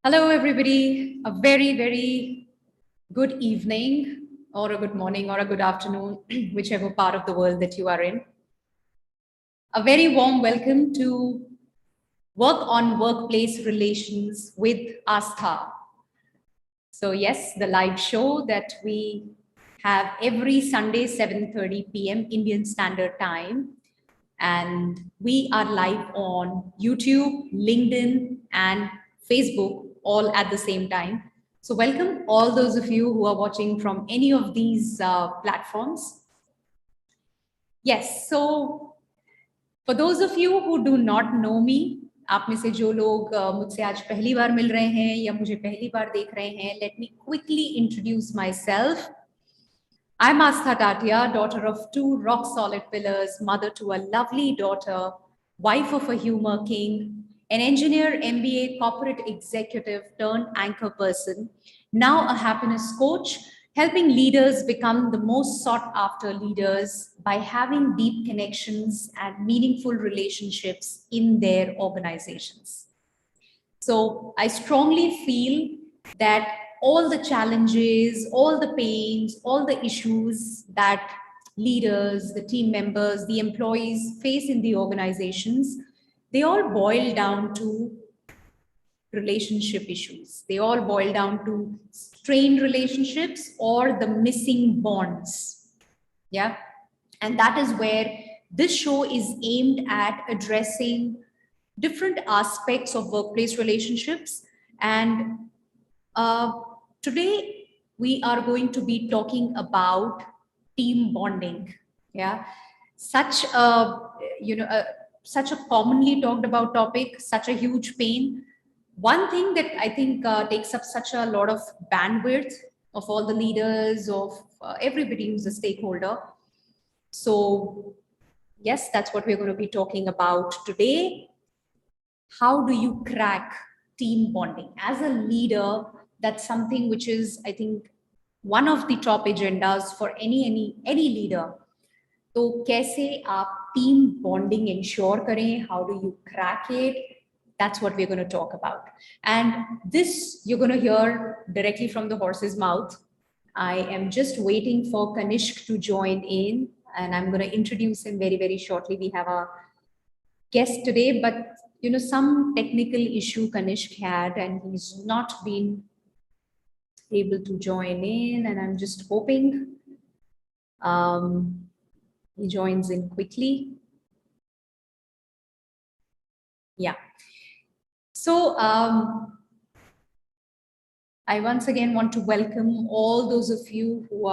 Hello, everybody. A very, very good evening, or a good morning, or a good afternoon, whichever part of the world that you are in. A very warm welcome to Work on Workplace Relations with Aastha. So, yes, the live show that we have every Sunday, 7:30 p.m. Indian Standard Time. And we are live on YouTube, LinkedIn, and Facebook all at the same time. So, welcome all those of you who are watching from any of these platforms. Yes, so for those of you who do not know me, आप में से जो लोग मुझसे आज पहली बार मिल रहे हैं या मुझे पहली बार देख रहे हैं, let me quickly introduce myself. I'm Aastha Tatia, daughter of two rock-solid pillars, mother to a lovely daughter, wife of a humor king, an engineer, MBA, corporate executive turned anchor person, now a happiness coach, helping leaders become the most sought-after leaders by having deep connections and meaningful relationships in their organizations. So I strongly feel that all the challenges, all the pains, all the issues that leaders, the team members, the employees face in the organizations, they all boil down to relationship issues. They all boil down to strained relationships or the missing bonds. Yeah. And that is where this show is aimed at addressing different aspects of workplace relationships. And today we are going to be talking about team bonding. Yeah, such such a commonly talked about topic, such a huge pain. One thing that I think takes up such a lot of bandwidth of all the leaders, of everybody who's a stakeholder. So yes, that's what we're going to be talking about today. How do you crack team bonding as a leader? That's something which is, I think, one of the top agendas for any leader. तो कैसे आप team bonding ensure करें? How do you crack it? That's what we're going to talk about. And this you're going to hear directly from the horse's mouth. I am just waiting for Kanishka to join in, and I'm going to introduce him very, very shortly. We have a guest today, but some technical issue Kanishka had, and he's not been able to join in, and I'm just hoping he joins in quickly. Yeah. So I once again want to welcome all those of you who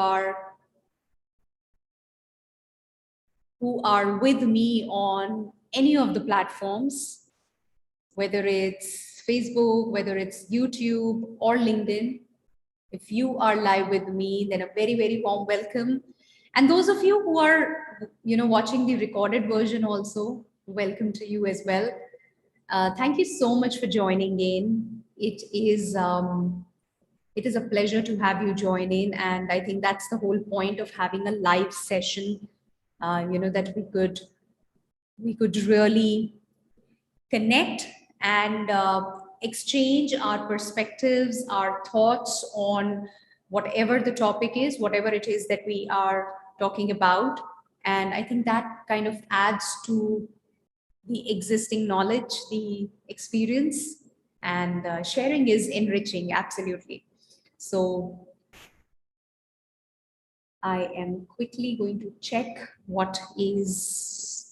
are with me on any of the platforms, whether it's Facebook, whether it's YouTube or LinkedIn. If you are live with me, then a very, very warm welcome. And those of you who are, watching the recorded version also, welcome to you as well. Thank you so much for joining in. It is a pleasure to have you join in, and I think that's the whole point of having a live session. That we could really connect and exchange our perspectives, our thoughts on whatever the topic is, whatever it is that we are talking about. And I think that kind of adds to the existing knowledge, the experience, and sharing is enriching, absolutely. So I am quickly going to check what is.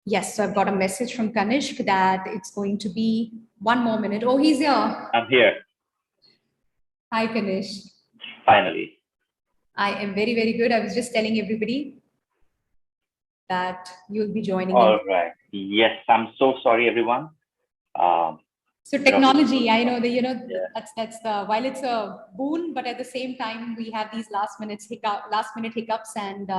Yes, so I've got a message from Kanishka that it's going to be 1 more minute. Oh, he's here. I'm here. Hi, Kanishka. Finally. I am very, very good. I was just telling everybody that you'll be joining All in. right. Yes, I'm so sorry, everyone. So technology, I know that that's the, while it's a boon, but at the same time we have these last minute hiccups, and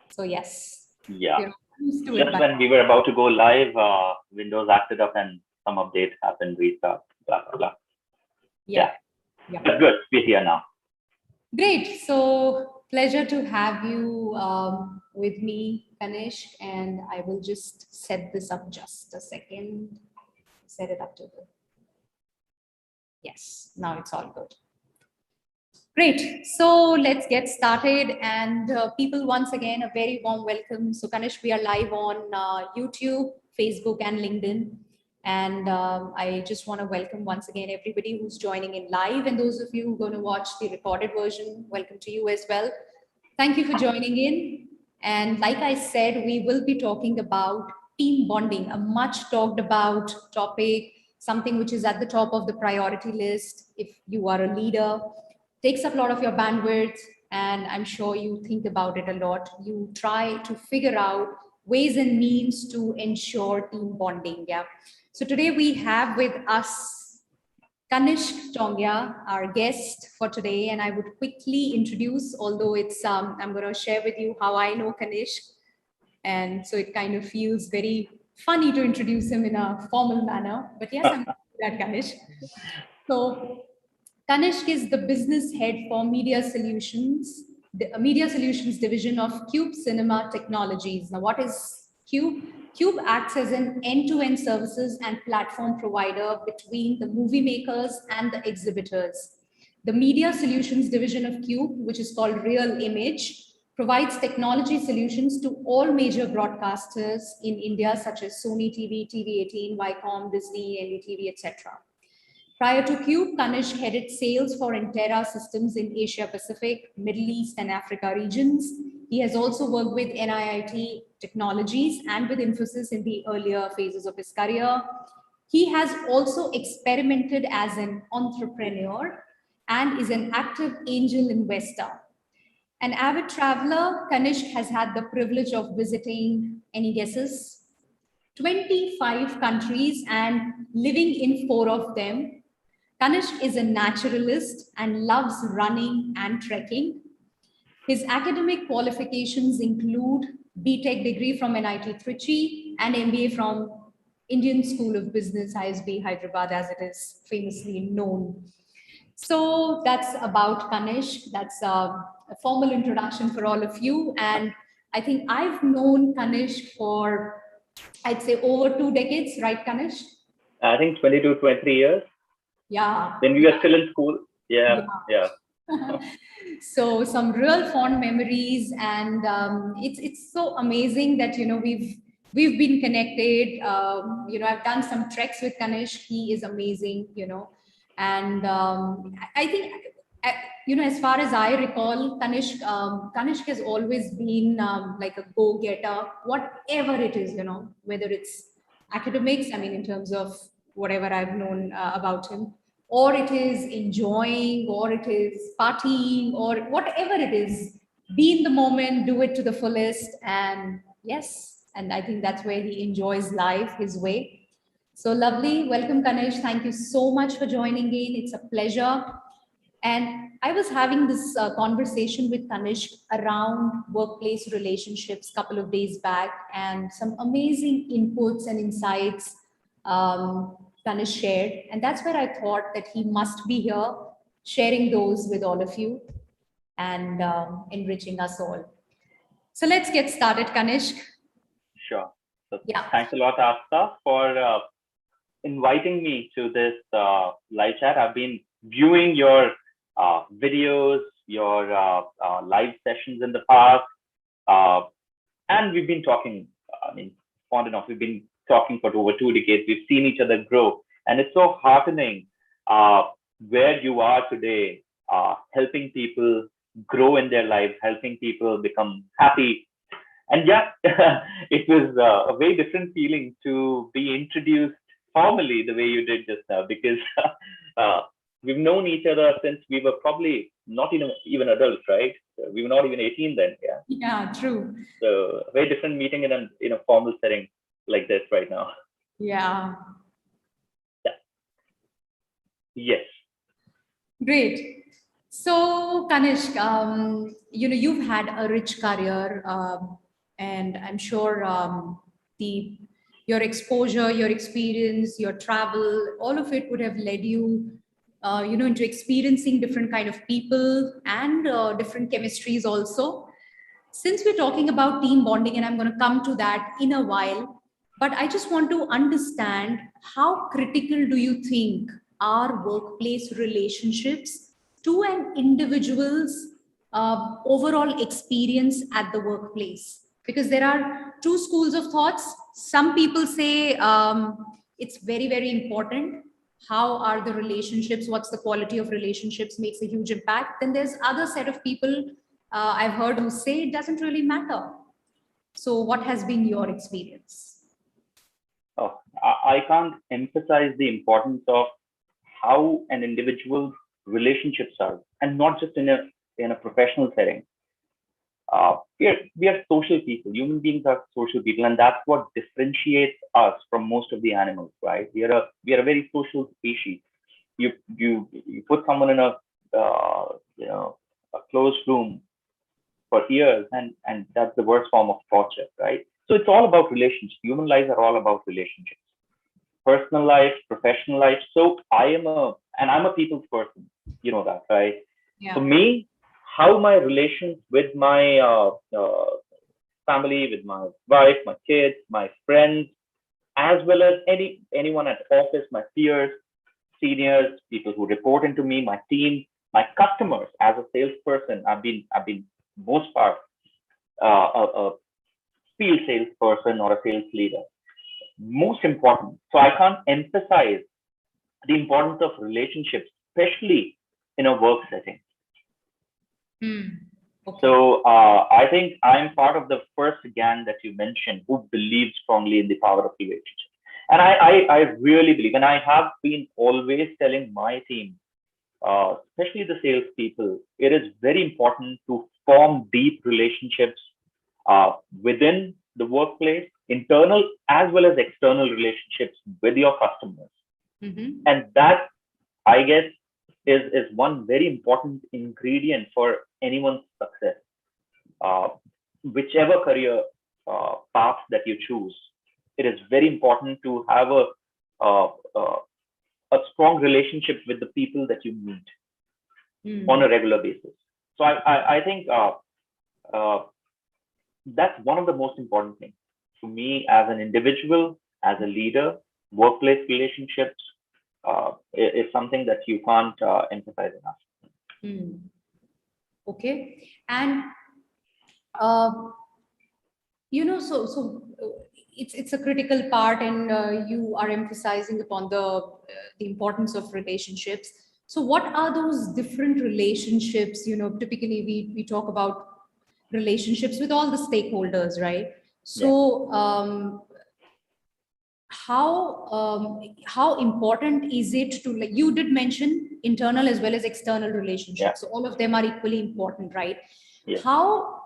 so yes. Yeah. Just when we were about to go live, Windows acted up and some update happened, restart, blah blah blah. Yeah. But good, we're here now. Great. So Pleasure to have you with me, Kanishk, and I will just set this up just a second. Set it up to the... Yes, now it's all good. Great. So let's get started. And people, once again, a very warm welcome. So Kanishk, we are live on YouTube, Facebook, and LinkedIn. And I just want to welcome once again everybody who's joining in live, and those of you who are going to watch the recorded version, welcome to you as well. Thank you for joining in. And like I said, we will be talking about team bonding, a much talked about topic, something which is at the top of the priority list. If you are a leader, takes up a lot of your bandwidth, and I'm sure you think about it a lot. You try to figure out ways and means to ensure team bonding. Yeah. So today we have with us Kanishka Tongya, our guest for today, and I would quickly introduce, although it's I'm going to share with you how I know Kanishka, and so it kind of feels very funny to introduce him in a formal manner. But yes, I'm that Kanishka. So Kanishka is the business head for Media Solutions, the Media Solutions division of QUBE Cinema Technologies. Now, what is QUBE? QUBE acts as an end-to-end services and platform provider between the movie makers and the exhibitors. The Media Solutions division of QUBE, which is called Real Image, provides technology solutions to all major broadcasters in India, such as Sony TV, TV18, Viacom, Disney, NDTV, etc. Prior to QUBE, Kanishka headed sales for Intera Systems in Asia Pacific, Middle East, and Africa regions. He has also worked with NIIT Technologies and with Infosys in the earlier phases of his career. He has also experimented as an entrepreneur and is an active angel investor. An avid traveler, Kanishka has had the privilege of visiting, any guesses? 25 countries and living in 4 of them. Kanishka is a naturalist and loves running and trekking. His academic qualifications include BTech degree from NIT Trichy and MBA from Indian School of Business, ISB Hyderabad, as it is famously known. So that's about Kanishka. That's a formal introduction for all of you. And I think I've known Kanishka for, I'd say, over 2 decades, right, Kanishka? I think 22, 23 years. Yeah. When we were still in school. Yeah. So some real fond memories, and it's so amazing that we've been connected. I've done some treks with Kanishka. He is amazing, and I think as far as I recall, Kanishka has always been like a go-getter, whatever it is, whether it's academics, I mean, in terms of whatever I've known about him, or it is enjoying, or it is partying, or whatever it is, be in the moment, do it to the fullest. And yes, and I think that's where he enjoys life his way. So lovely. Welcome, Kanishka. Thank you so much for joining in. It's a pleasure. And I was having this conversation with Kanishka around workplace relationships a couple of days back, and some amazing inputs and insights Kanishka shared. And that's where I thought that he must be here sharing those with all of you and enriching us all. So let's get started, Kanishka. Sure. So thanks a lot, Aastha, for inviting me to this live chat. I've been viewing your videos, your live sessions in the past, and we've been talking, on and off, we've been talking for over 2 decades. We've seen each other grow, and it's so heartening where you are today, helping people grow in their lives, helping people become happy. And yeah, it was a very different feeling to be introduced formally the way you did just now, because we've known each other since we were probably not even adults, right? We were not even 18 then. Yeah, true. So very different meeting in a formal setting like this right now. Yeah. Yes. Great. So Kanishka, you've had a rich career, and I'm sure your exposure, your experience, your travel, all of it would have led you into experiencing different kind of people and different chemistries also. Since we're talking about team bonding, and I'm going to come to that in a while, but I just want to understand, how critical do you think are workplace relationships to an individual's overall experience at the workplace? Because there are two schools of thoughts. Some people say it's very, very important. How are the relationships? What's the quality of relationships makes a huge impact. Then there's other set of people I've heard who say it doesn't really matter. So what has been your experience? Oh, I can't emphasize the importance of how an individual's relationships are, and not just in a professional setting. We are social people. Human beings are social people, and that's what differentiates us from most of the animals, right? We are a very social species. You put someone in a a closed room for years, and that's the worst form of torture, right? So it's all about relationships. Human lives are all about relationships, personal life, professional life. So I'm a people's person. You know that, right? Yeah. For me, how my relations with my family, with my wife, my kids, my friends, as well as anyone at office, my peers, seniors, people who report into me, my team, my customers. As a salesperson, I've been most part a field salesperson or a sales leader. Most important. So I can't emphasize the importance of relationships, especially in a work setting. Okay. So I think I'm part of the first gang that you mentioned who believes strongly in the power of relationships. And I really believe, and I have been always telling my team, especially the salespeople, it is very important to form deep relationships within the workplace, internal as well as external relationships with your customers. And that, I guess, is one very important ingredient for anyone's success. Whichever career path that you choose, it is very important to have a strong relationship with the people that you meet on a regular basis. So I think that's one of the most important things to me as an individual, as a leader. Workplace relationships is something that you can't emphasize enough. Okay. And so it's a critical part, and you are emphasizing upon the importance of relationships. So what are those different relationships? Typically we talk about relationships with all the stakeholders, right? So how important is it to, like you did mention, internal as well as external relationships? So all of them are equally important, right? How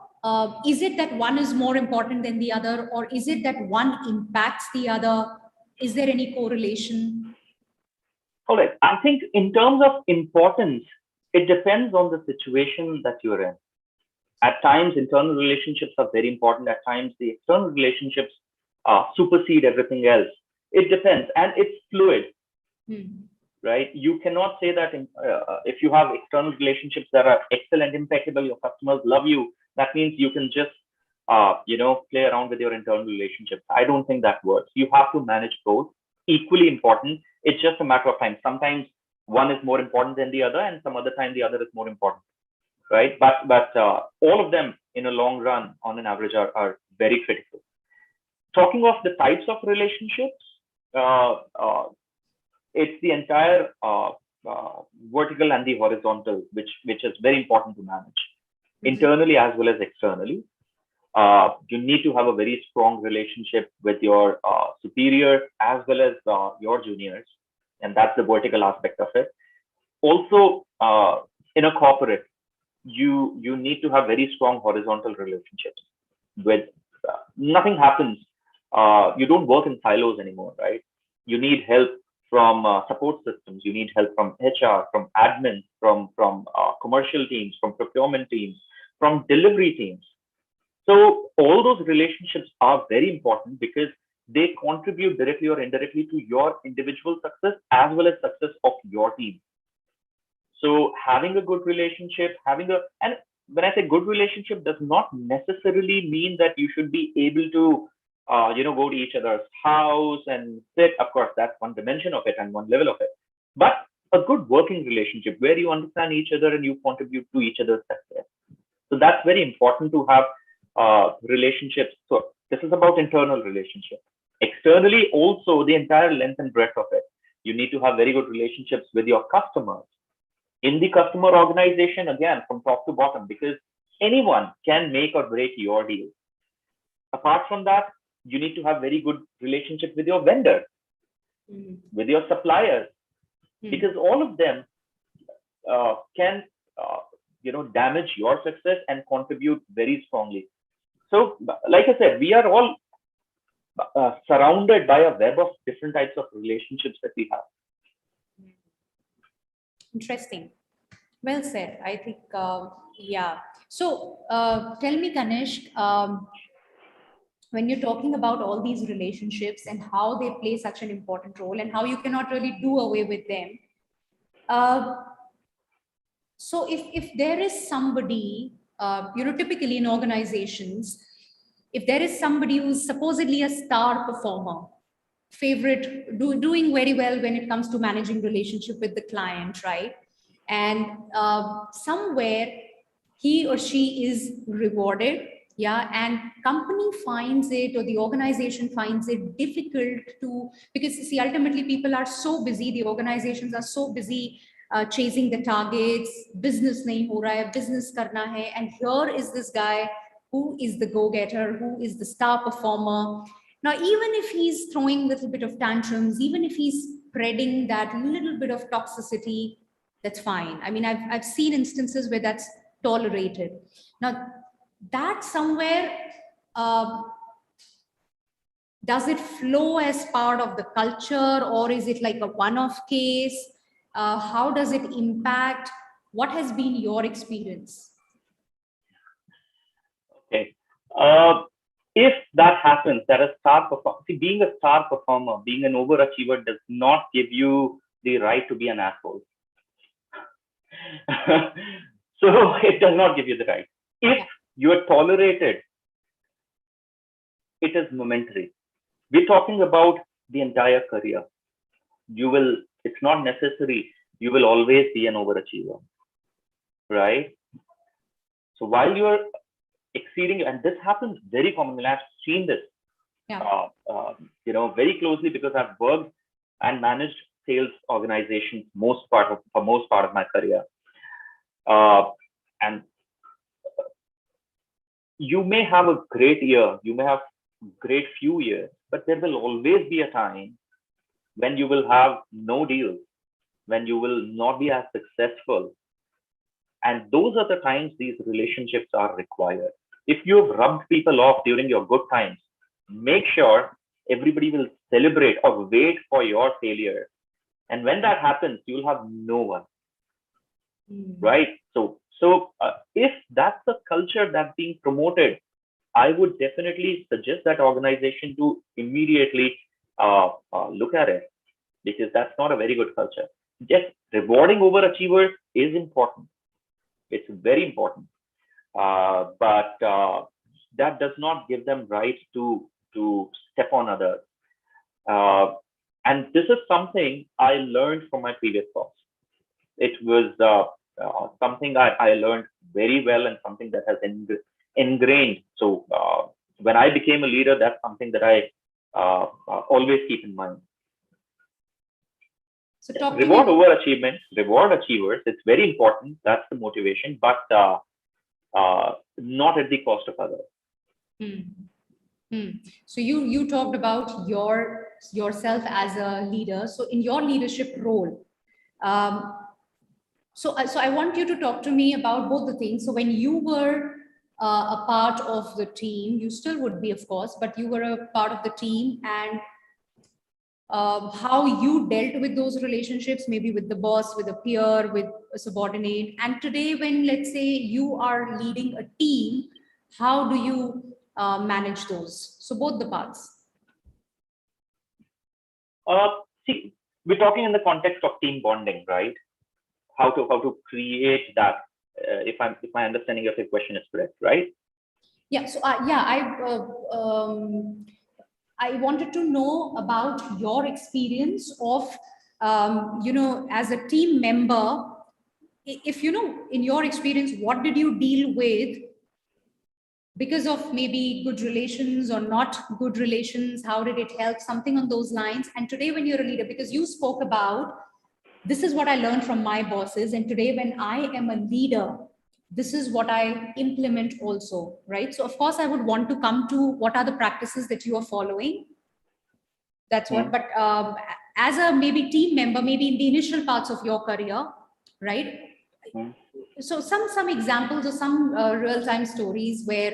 is it that one is more important than the other, or is it that one impacts the other? Is there any correlation? All right. I think in terms of importance, it depends on the situation that you're in. At times, internal relationships are very important. At times, the external relationships supersede everything else. It depends, and it's fluid, right? You cannot say that if you have external relationships that are excellent, impeccable, your customers love you, that means you can just play around with your internal relationships. I don't think that works. You have to manage both. Equally important. It's just a matter of time. Sometimes one is more important than the other, and some other time the other is more important, right? But all of them in a long run, on an average, are very critical. Talking of the types of relationships, it's the entire vertical and the horizontal, which is very important to manage, internally as well as externally. You need to have a very strong relationship with your superiors as well as your juniors, and that's the vertical aspect of it. Also, in a corporate, you need to have very strong horizontal relationships with nothing happens. You don't work in silos anymore, right? You need help from support systems. You need help from HR, from admin, from commercial teams, from procurement teams, from delivery teams. So all those relationships are very important because they contribute directly or indirectly to your individual success as well as success of your team. So having a good relationship, and when I say good relationship, does not necessarily mean that you should be able to, go to each other's house and sit. Of course, that's one dimension of it and one level of it. But a good working relationship where you understand each other and you contribute to each other's success. So that's very important to have relationships. So this is about internal relationship. Externally, also the entire length and breadth of it. You need to have very good relationships with your customers. In the customer organization, again, from top to bottom, because anyone can make or break your deal. Apart from that, you need to have very good relationship with your vendors, with your suppliers, because all of them can damage your success and contribute very strongly. So like I said, we are all surrounded by a web of different types of relationships that we have. Interesting. Well said. I think, yeah. So tell me, Kanishk, when you're talking about all these relationships and how they play such an important role and how you cannot really do away with them. So if there is somebody, typically in organizations, if there is somebody who's supposedly a star performer, doing very well when it comes to managing relationship with the client, right? And somewhere he or she is rewarded, yeah, and company finds it or the organization finds it difficult to, because see, ultimately people are so busy, the organizations are so busy chasing the targets, business nahi ho raha hai, business karna hai, and here is this guy who is the go-getter, who is the star performer. Now, even if he's throwing a little bit of tantrums, even if he's spreading that little bit of toxicity, that's fine. I mean, I've seen instances where that's tolerated. Now, that somewhere, does it flow as part of the culture, or is it like a one-off case? How does it impact? What has been your experience? Okay. If that happens, that a star performer, see, being a star performer, being an overachiever does not give you the right to be an asshole. So it does not give you the right. If you are tolerated, it is momentary. We're talking about the entire career. It's not necessary, you will always be an overachiever, right? So while you're exceeding, and this happens very commonly, I've seen this, very closely, because I've worked and managed sales organizations for most part of my career. And you may have a great year, you may have great few years, but there will always be a time when you will have no deals, when you will not be as successful. And those are the times these relationships are required. If you've rubbed people off during your good times, make sure everybody will celebrate or wait for your failure. And when that happens, you'll have no one, right? So if that's the culture that's being promoted, I would definitely suggest that organization to immediately look at it, because that's not a very good culture. Yes, rewarding overachievers is important. It's very important. But that does not give them right to step on others. And this is something I learned from my previous boss. It was something I learned very well, and something that has ingrained. So when I became a leader, that's something that I always keep in mind. So reward overachievement, reward achievers. It's very important. That's the motivation, but not at the cost of others. So you talked about yourself as a leader. So in your leadership role, so I want you to talk to me about both the things. So when you were a part of the team, you still would be, of course, but you were a part of the team, and how you dealt with those relationships, maybe with the boss, with a peer, with a subordinate. And today, when, let's say, you are leading a team, how do you manage those? So both the parts. See, we're talking in the context of team bonding, right? how to create that. If my understanding of your question is correct, right? Yeah. So I wanted to know about your experience of as a team member. If in your experience, what did you deal with because of maybe good relations or not good relations? How did it help? Something on those lines. And today, when you're a leader, because you spoke about this is what I learned from my bosses, and today when I am a leader, this is what I implement also, right? So of course I would want to come to what are the practices that you are following. That's what. But as a maybe team member, maybe in the initial parts of your career, right? So some examples or some real-time stories where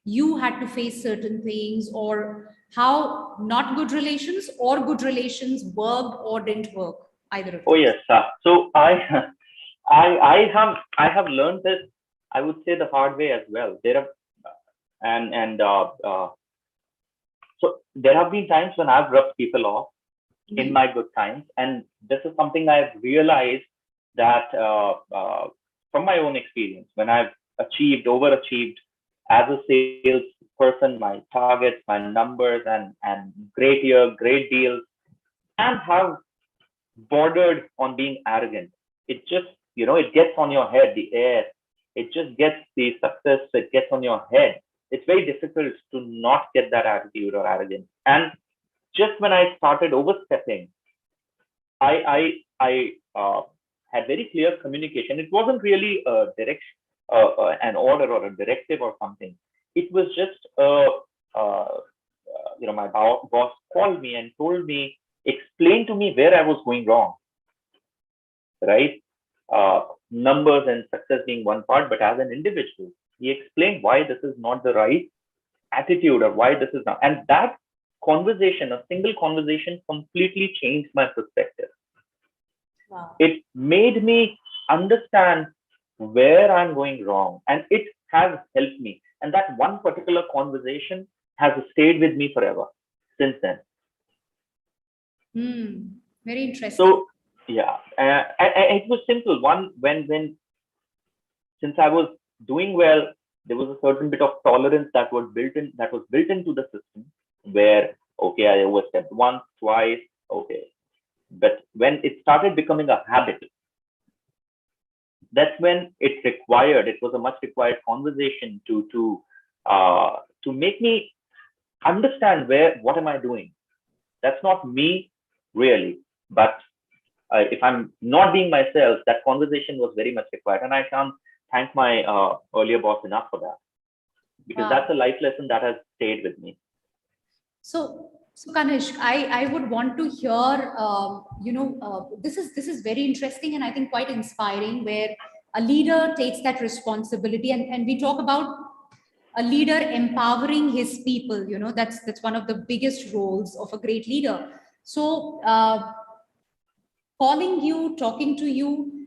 you had to face certain things, or how not good relations or good relations worked or didn't work, either of Oh those. yes, so I have learned this, I would say, the hard way as well. There are so there have been times when I've rubbed people off in my good times, and this is something I've realized that from my own experience, when I've overachieved as a sales person, my targets, my numbers, and great year, great deals, and have bordered on being arrogant. It just, it gets on your head, the air. It just gets the success, it gets on your head. It's very difficult to not get that attitude or arrogance. And just when I started overstepping, I had very clear communication. It wasn't really a direction, an order or a directive or something. It was just, my boss called me and told me, explain to me where I was going wrong, right? Numbers and success being one part, but as an individual, he explained why this is not the right attitude, or why this is not. And that conversation, a single conversation, completely changed my perspective. Wow. It made me understand where I'm going wrong, and it has helped me. And that one particular conversation has stayed with me forever since then. Very interesting. So yeah, it was simple. Since I was doing well, there was a certain bit of tolerance that was built into the system, where, okay, I overstepped once, twice, okay. But when it started becoming a habit, that's when it was a much required conversation to make me understand what am I doing. That's not me really, but if I'm not being myself, that conversation was very much required. And I can't thank my earlier boss enough for that, because that's a life lesson that has stayed with me. So Kanishk, I would want to hear, this is very interesting, and I think quite inspiring, where a leader takes that responsibility, and we talk about a leader empowering his people. That's one of the biggest roles of a great leader. So calling you, talking to you,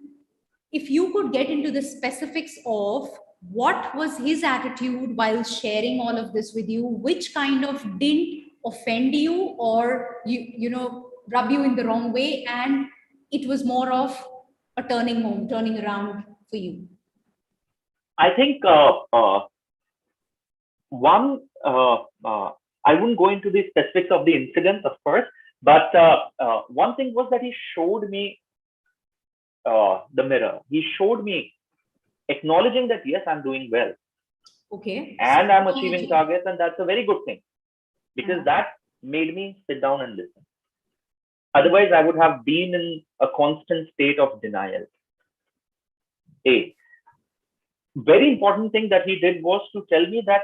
if you could get into the specifics of what was his attitude while sharing all of this with you, which kind of didn't offend you or rub you in the wrong way, and it was more of a turning around for you. I think I wouldn't go into the specifics of the incident, of course, but one thing was that he showed me the mirror. He showed me, acknowledging that yes, I'm doing well. Okay. And I'm achieving targets, and that's a very good thing, because that made me sit down and listen. Otherwise, I would have been in a constant state of denial. A very important thing that he did was to tell me that,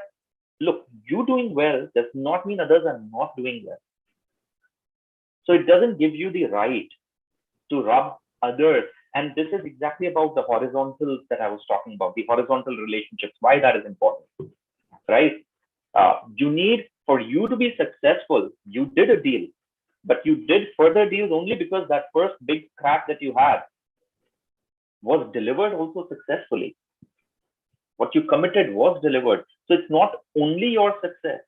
look, you doing well does not mean others are not doing well. So it doesn't give you the right to rub others. And this is exactly about the horizontals that I was talking about, the horizontal relationships, why that is important, right? You need, for you to be successful, you did a deal, but you did further deals only because that first big crack that you had was delivered also successfully. What you committed was delivered. So it's not only your success.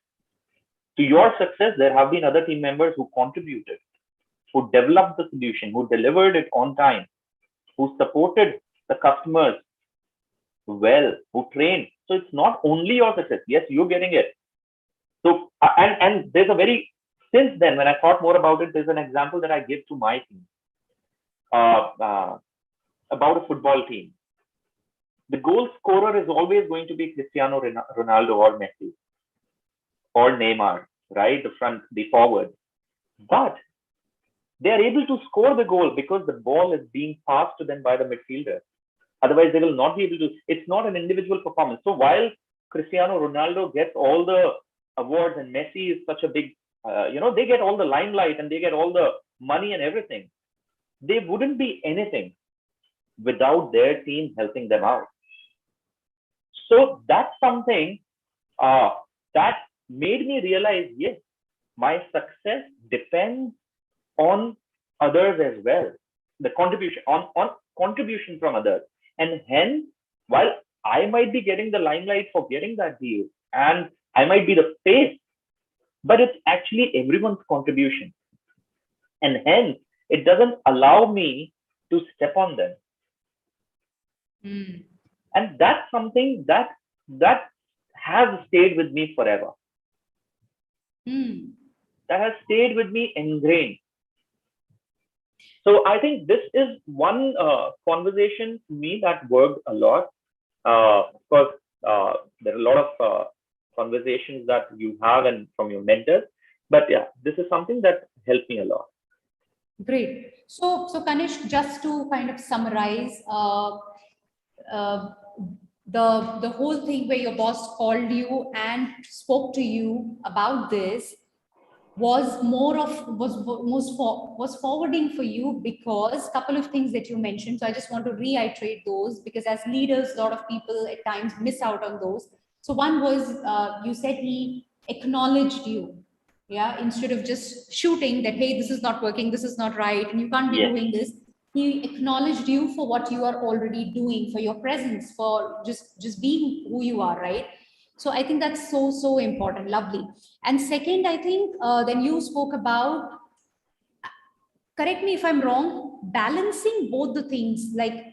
To your success, there have been other team members who contributed, who developed the solution, who delivered it on time. who supported the customers well, who trained. So it's not only your success. Yes, you're getting it. So and there's a very since then when I thought more about it, there's an example that I give to my team about a football team. The goal scorer is always going to be Cristiano Ronaldo or Messi or Neymar, right? The forward. But they are able to score the goal because the ball is being passed to them by the midfielder. Otherwise, they will not be able to. It's not an individual performance. So while Cristiano Ronaldo gets all the awards and Messi is such a big, they get all the limelight and they get all the money and everything. They wouldn't be anything without their team helping them out. So that's something that made me realize, yes, my success depends on others as well. The contribution on contribution from others. And hence, while I might be getting the limelight for getting that deal and I might be the face, but it's actually everyone's contribution. And hence, it doesn't allow me to step on them. And that's something that has stayed with me forever. That has stayed with me ingrained. So I think this is one conversation to me that worked a lot. Of course, there are a lot of conversations that you have and from your mentors, but yeah, this is something that helped me a lot. Great. So Kanishk, just to kind of summarize, the whole thing where your boss called you and spoke to you about this was forwarding for you because a couple of things that you mentioned. So I just want to reiterate those because as leaders, a lot of people at times miss out on those. So one was you said he acknowledged you, yeah, instead of just shooting that, hey, this is not working, this is not right, and you can't be doing this. He acknowledged you for what you are already doing, for your presence, for just being who you are, right? So I think that's so important. Lovely. And second, I think then you spoke about, correct me if I'm wrong, balancing both the things, like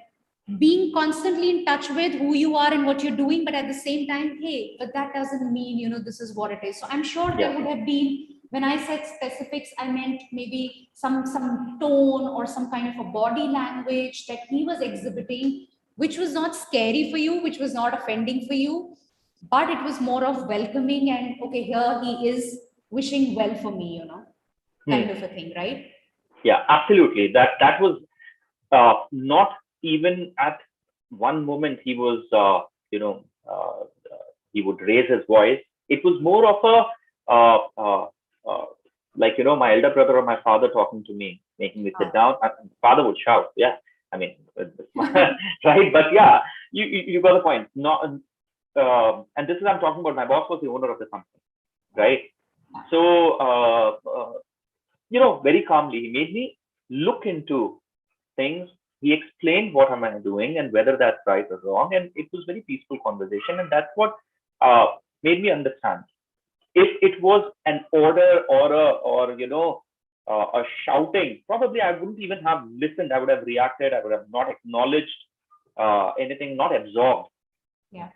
being constantly in touch with who you are and what you're doing, but at the same time, hey, but that doesn't mean, this is what it is. So I'm sure there would have been, when I said specifics, I meant maybe some tone or some kind of a body language that he was exhibiting, which was not scary for you, which was not offending for you, but it was more of welcoming and, okay, here he is wishing well for me, kind of a thing, right? Yeah, absolutely. That was not even at one moment he was, he would raise his voice. It was more of like, my elder brother or my father talking to me, making me sit down. And father would shout. Yeah, I mean, right. But yeah, you got the point. Not, and this is, I'm talking about, my boss was the owner of the company, right? So, very calmly, he made me look into things. He explained what am I doing and whether that's right or wrong. And it was very peaceful conversation. And that's what made me understand. If it was an order or a shouting, probably I wouldn't even have listened. I would have reacted. I would have not acknowledged anything, not absorbed. Yeah.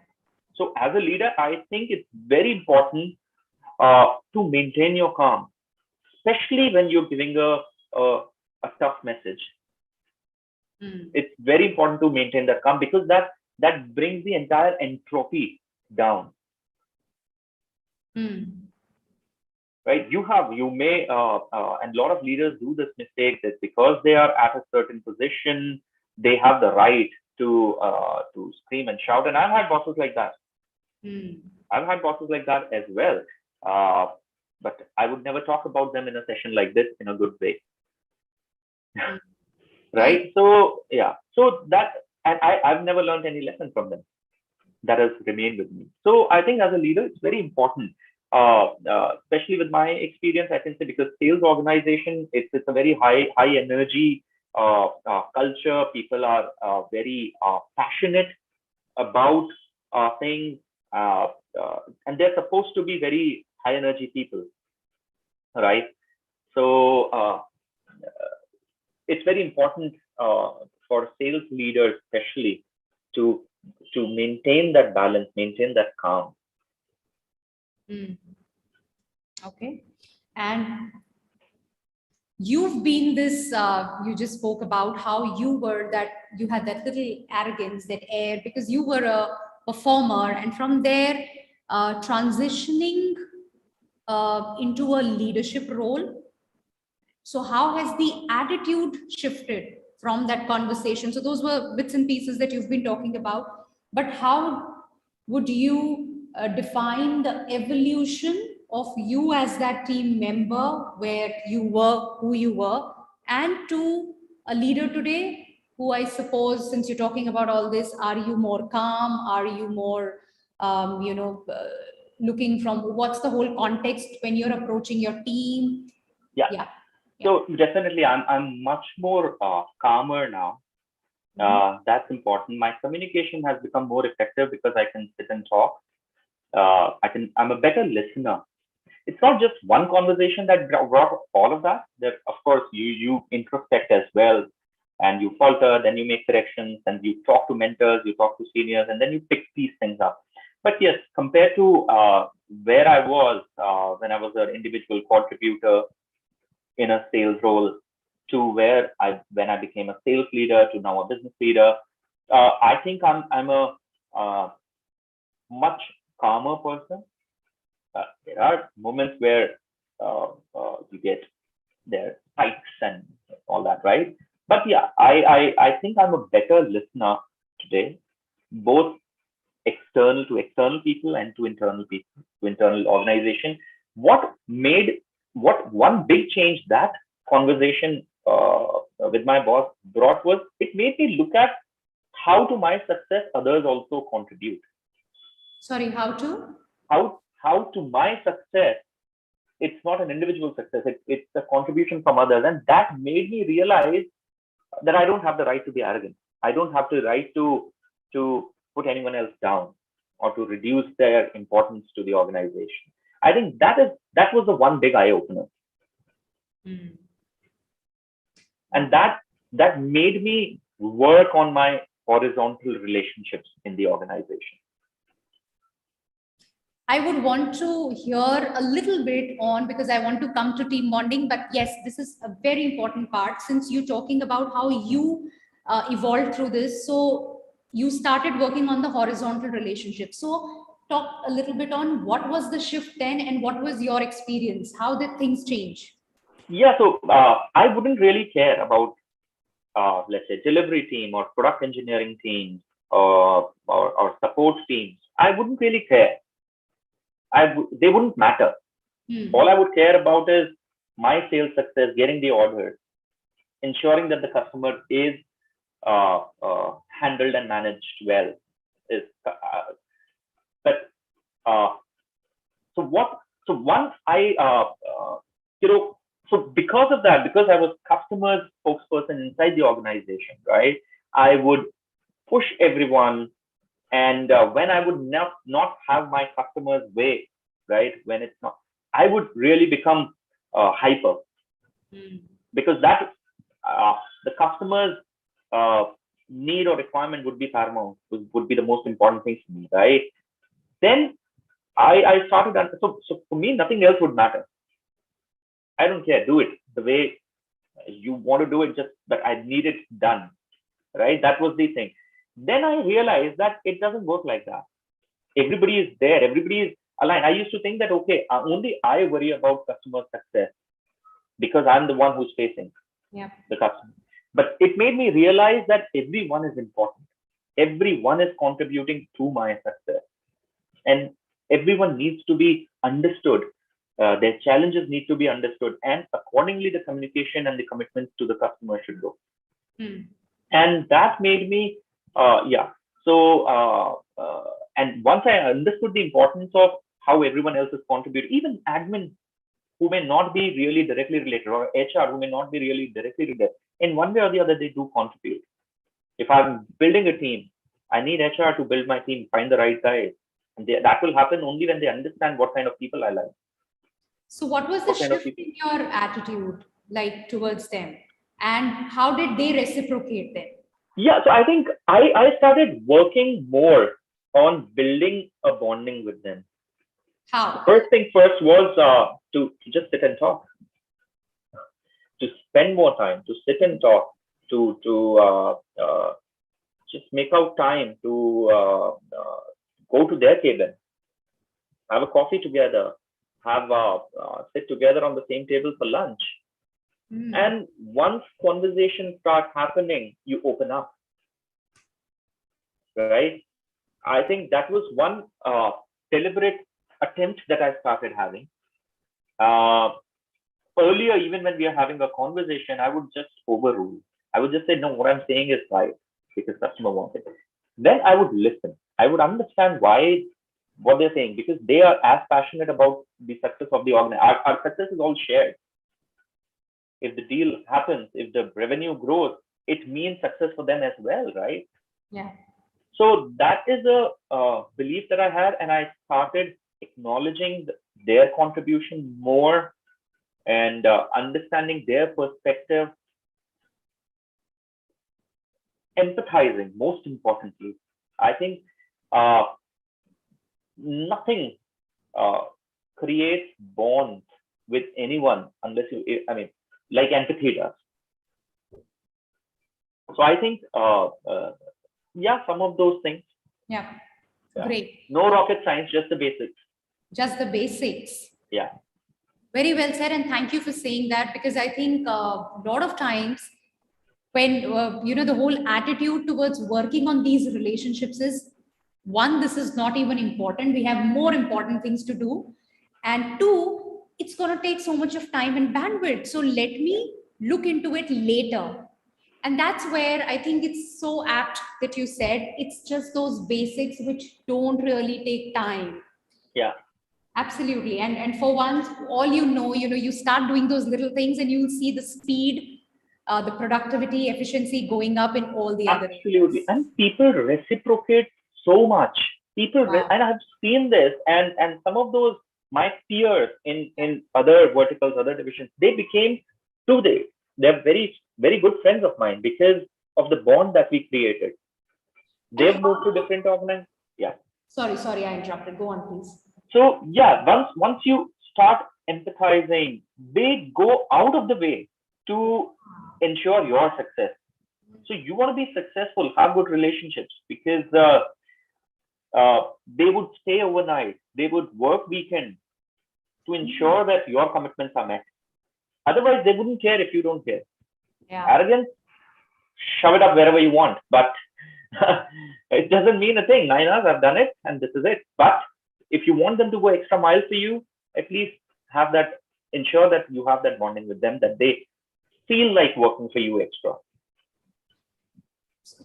So as a leader, I think it's very important to maintain your calm, especially when you're giving a tough message. It's very important to maintain that calm because that brings the entire entropy down. Right? You may, and a lot of leaders do this mistake that because they are at a certain position, they have the right to scream and shout. And I've had bosses like that. I've had bosses like that as well. But I would never talk about them in a session like this in a good way. Right? So yeah, so that, and I've never learned any lesson from them. That has remained with me. So I think as a leader, it's very important, especially with my experience, I can say, because sales organization, it's a very high energy culture. People are very passionate about things, and they're supposed to be very high energy people, right? So it's very important for sales leaders, especially to maintain that balance, maintain that calm. Okay. And you've been this, you just spoke about how you had that little arrogance, that air, because you were a performer, and from there, transitioning into a leadership role. So how has the attitude shifted from that conversation? So those were bits and pieces that you've been talking about, but how would you define the evolution of you as that team member, where you were who you were, and to a leader today, who I suppose, since you're talking about all this, are you more calm? Are you more, looking from what's the whole context when you're approaching your team? Yeah. So definitely, I'm much more calmer now. That's important. My communication has become more effective because I can sit and talk. I'm a better listener. It's not just one conversation that brought all of that. That, of course, you introspect as well, and you falter, then you make corrections, and you talk to mentors, you talk to seniors, and then you pick these things up. But yes, compared to where I was when I was an individual contributor in a sales role, to when I became a sales leader, to now a business leader, I think I'm a much calmer person. There are moments where you get their spikes and all that, right? But yeah, I think I'm a better listener today, both external to external people and to internal people, to internal organization. What one big change that conversation with my boss brought was, it made me look at how to my success others also contribute. Sorry, how to? How to my success, it's not an individual success, it's a contribution from others. And that made me realize that I don't have the right to be arrogant. I don't have the right to put anyone else down or to reduce their importance to the organization. I think that was the one big eye opener. And that made me work on my horizontal relationships in the organization. I would want to hear a little bit on, because I want to come to team bonding, but yes, this is a very important part, since you're talking about how you evolved through this. So you started working on the horizontal relationship. So talk a little bit on what was the shift then, and what was your experience? How did things change? Yeah, so I wouldn't really care about, let's say, delivery team or product engineering teams or support teams. I wouldn't really care. They wouldn't matter. All I would care about is my sales success, getting the orders, ensuring that the customer is handled and managed well. So once I so because of that, because I was customer spokesperson inside the organization, right, I would push everyone. And when I would not have my customers' way, right, when it's not, I would really become hyper, because that the customer's need or requirement would be paramount, would be the most important thing for me, right? Then I started, so for me, nothing else would matter. I don't care, do it the way you want to do it, just that I need it done, right? That was the thing. Then I realized that it doesn't work like that. Everybody is there, everybody is aligned. I used to think that, okay, only I worry about customer success because I'm the one who's facing the customer. But it made me realize that everyone is important. Everyone is contributing to my success. And everyone needs to be understood. Their challenges need to be understood. And accordingly, the communication and the commitments to the customer should go. And that made me, and once I understood the importance of how everyone else is contributing, even admin who may not be really directly related, or HR who may not be really directly related, in one way or the other, they do contribute. If I'm building a team, I need HR to build my team, find the right guys. And that will happen only when they understand what kind of people I like. So what was the shift in your attitude like towards them? And how did they reciprocate then? Yeah, so I think I started working more on building a bonding with them. The How? first thing first was to just sit and talk, to spend more time, to sit and talk, to just make out time to go to their cabin, have a coffee together, have sit together on the same table for lunch. And once conversations start happening, you open up, right? I think that was one deliberate attempt that I started having. Uh, Earlier, even when we are having a conversation, I would just overrule. I would just say, no, what I'm saying is right because customer wants it. Then I would listen. I would understand why what they're saying because they are as passionate about the success of the organization. Our success is all shared. If the deal happens, if the revenue grows, it means success for them as well, right? Yeah. So that is a belief that I had, and I started acknowledging their contribution more and understanding their perspective, empathizing. Most importantly, I think uh, nothing uh, creates bonds with anyone unless you, I mean, like empathy does. So I think, yeah, some of those things. Yeah. Yeah. Great. No rocket science, just the basics. Just the basics. Yeah. Very well said, and thank you for saying that, because I think a lot of times when the whole attitude towards working on these relationships is, one, this is not even important, we have more important things to do, and two, it's going to take so much of time and bandwidth, so let me look into it later. And that's where I think it's so apt that you said it's just those basics which don't really take time. Yeah. Absolutely. And for once, all you start doing those little things and you'll see the speed, the productivity, efficiency going up in all the other Absolutely. areas. And people reciprocate so much. Wow. And I've seen this, and some of those my peers in other verticals, other divisions, they became today. They're very very good friends of mine because of the bond that we created. And They've moved to different organizations. Yeah. sorry, I interrupted. Go on, please. So yeah, once you start empathizing, they go out of the way to ensure your success. So you want to be successful, have good relationships because they would stay overnight, they would work weekends to ensure that your commitments are met. Otherwise, they wouldn't care if you don't care. Yeah. Arrogance, shove it up wherever you want, but it doesn't mean a thing. 9 hours, I've done it, and this is it. But if you want them to go extra mile for you, at least have that, ensure that you have that bonding with them, that they feel like working for you extra.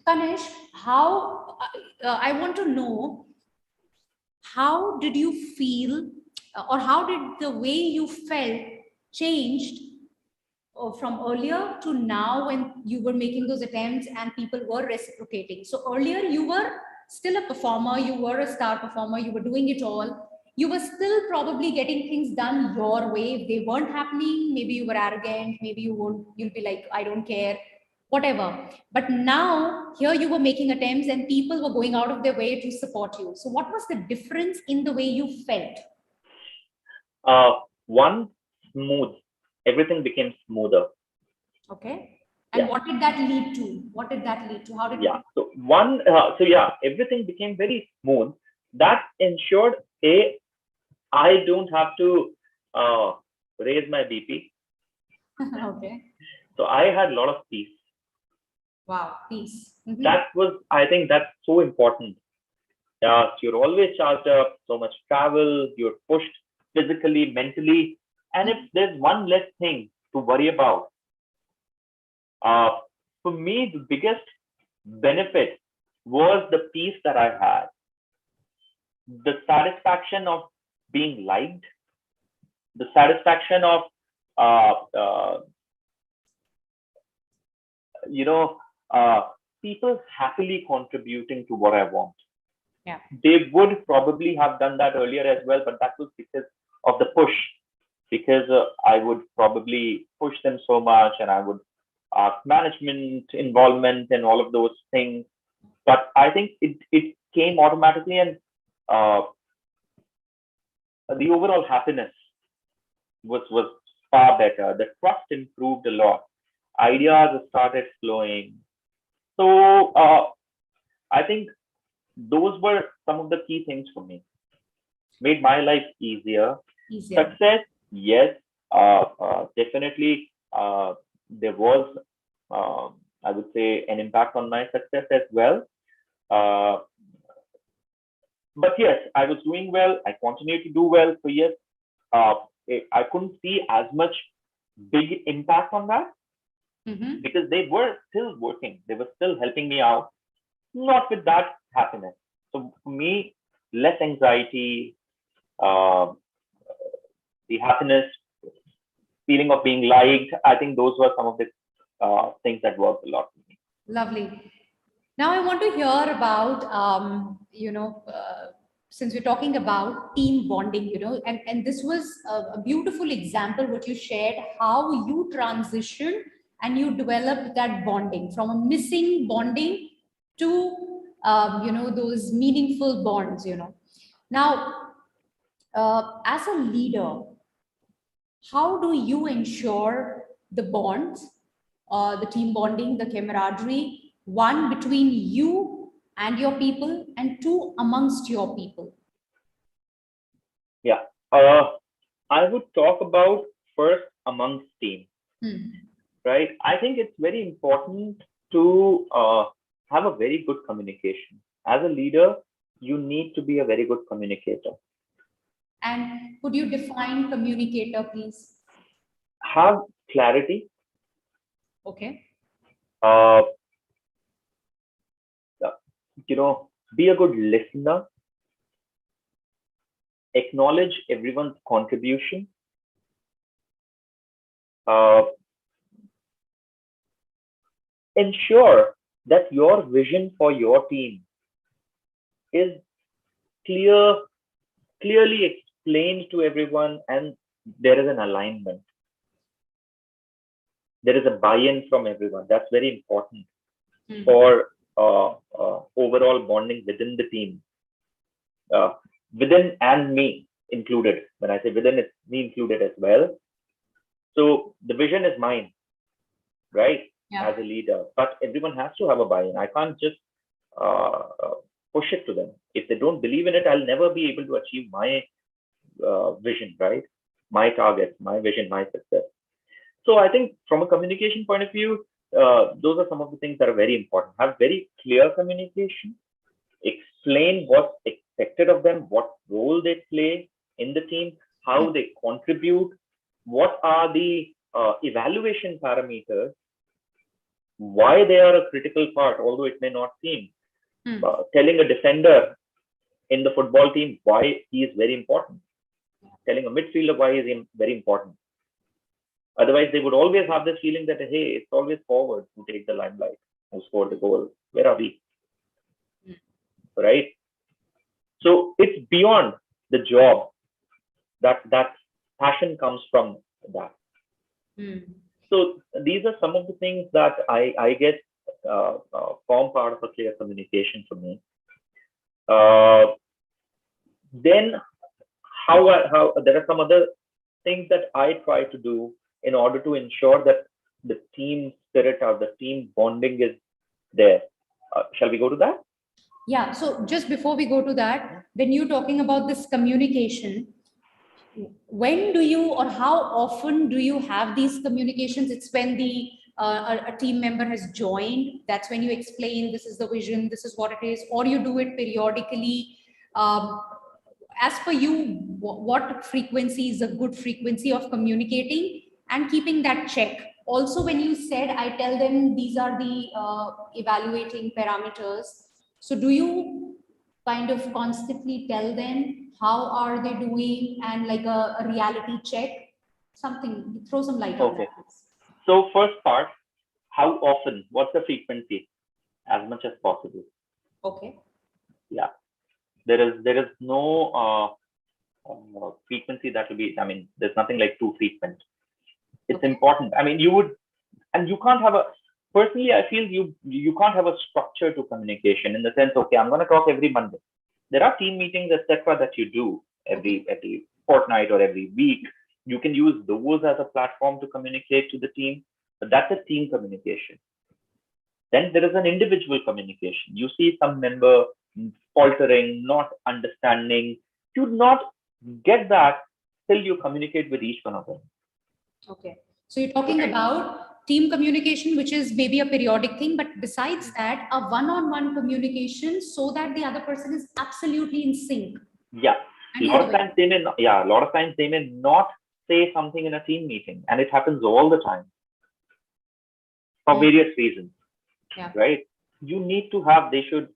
Kanish, how I want to know, how did you feel, or how did the way you felt changed from earlier to now when you were making those attempts and people were reciprocating? So earlier you were still a performer, you were a star performer, you were doing it all. You were still probably getting things done your way. If they weren't happening, maybe you were arrogant, maybe you'll be like, I don't care, whatever. But now here you were making attempts and people were going out of their way to support you. So what was the difference in the way you felt? One, smooth. Everything became smoother. Okay. And what did that lead to? What did that lead to? How did yeah. So everything became very smooth. That ensured I don't have to raise my BP. Okay. So I had a lot of peace. Wow, peace. That was, I think that's so important. You're always charged up, so much travel, you're pushed physically, mentally. And if there's one less thing to worry about, for me, the biggest benefit was the peace that I had, the satisfaction of being liked, the satisfaction of, uh, uh, you know, people happily contributing to what I want. Yeah. They would probably have done that earlier as well, but that was because of the push, because I would probably push them so much and I would management involvement and all of those things. But I think it came automatically, and the overall happiness was far better. The trust improved a lot. Ideas started flowing. So I think those were some of the key things for me. Made my life easier. Success, yes, definitely. There was, I would say, an impact on my success as well. But yes, I was doing well. I continued to do well. So yes, I couldn't see as much big impact on that because they were still working. They were still helping me out, not with that happiness. So for me, less anxiety, the happiness, feeling of being liked. I think those were some of the things that worked a lot for me. Lovely. Now I want to hear about, since we're talking about team bonding, and this was a beautiful example, what you shared, how you transitioned and you developed that bonding from a missing bonding to, those meaningful bonds, Now, as a leader, how do you ensure the bonds, the team bonding, the camaraderie, one between you and your people, and two amongst your people? Yeah, I would talk about first amongst team, right? I think it's very important to have a very good communication. As a leader, you need to be a very good communicator. And could you define communicator, please? Have clarity. Okay. Be a good listener. Acknowledge everyone's contribution. Ensure that your vision for your team is clearly explained to everyone, and there is an alignment. There is a buy-in from everyone. That's very important for overall bonding within the team. Within and me included. When I say within, it's me included as well. So the vision is mine, right? As a leader, but everyone has to have a buy-in. I can't just push it to them. If they don't believe in it, I'll never be able to achieve my vision, right? My target, my vision, my success. So I think from a communication point of view, those are some of the things that are very important. Have very clear communication. Explain what's expected of them, what role they play in the team, how they contribute, what are the evaluation parameters, why they are a critical part, although it may not seem. Telling a defender in the football team why he is very important. Telling a midfielder why he is very important. Otherwise, they would always have this feeling that, hey, it's always forward who take the limelight, who scored the goal. Where are we? Right? So it's beyond the job. That passion comes from that. So these are some of the things that I guess form part of a clear communication for me. Then how there are some other things that I try to do in order to ensure that the team spirit or the team bonding is there. Shall we go to that? Yeah. So just before we go to that, when you're talking about this communication, when do you or how often do you have these communications? It's when the a team member has joined. That's when you explain this is the vision, this is what it is, or you do it periodically. As for you, what frequency is a good frequency of communicating and keeping that check? Also, when you said, I tell them these are the evaluating parameters. So do you kind of constantly tell them how are they doing and like a reality check? Something, throw some light on that. So first part, how often? What's the frequency? As much as possible. Okay. Yeah. There is no frequency that will be, I mean, there's nothing like too frequent. It's important. I mean, you would And you can't have a, personally, I feel you can't have a structure to communication in the sense, okay, I'm going to talk every Monday. There are team meetings, etc., that you do every fortnight or every week. You can use those as a platform to communicate to the team, but that's a team communication. Then there is an individual communication. You see some member faltering, not understanding. You not get that till you communicate with each one of them. Okay. So you're talking about team communication, which is maybe a periodic thing, but besides that, a one-on-one communication so that the other person is absolutely in sync. Yeah. A lot of times they may not say something in a team meeting, and it happens all the time for various reasons. Yeah. Right? You need to have, so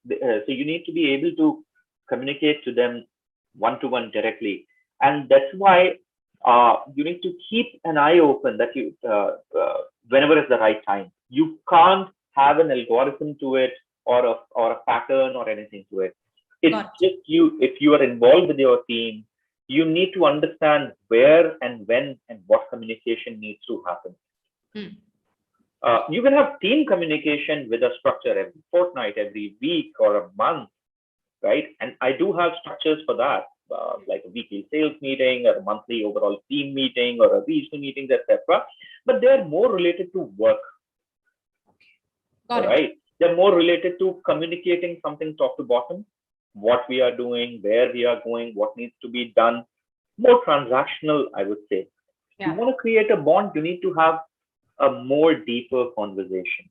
you need to be able to communicate to them one-to-one directly. And that's why you need to keep an eye open that you, whenever is the right time. You can't have an algorithm to it or a pattern or anything to it. It's just you, if you are involved with your team, you need to understand where and when and what communication needs to happen. You can have team communication with a structure every fortnight, every week, or a month, right? And I do have structures for that, like a weekly sales meeting, or a monthly overall team meeting, or a regional meetings, etc. But they're more related to work. Got it. Right? They're more related to communicating something top to bottom, what we are doing, where we are going, what needs to be done. More transactional, I would say. Yeah. You want to create a bond, you need to have a more deeper conversation.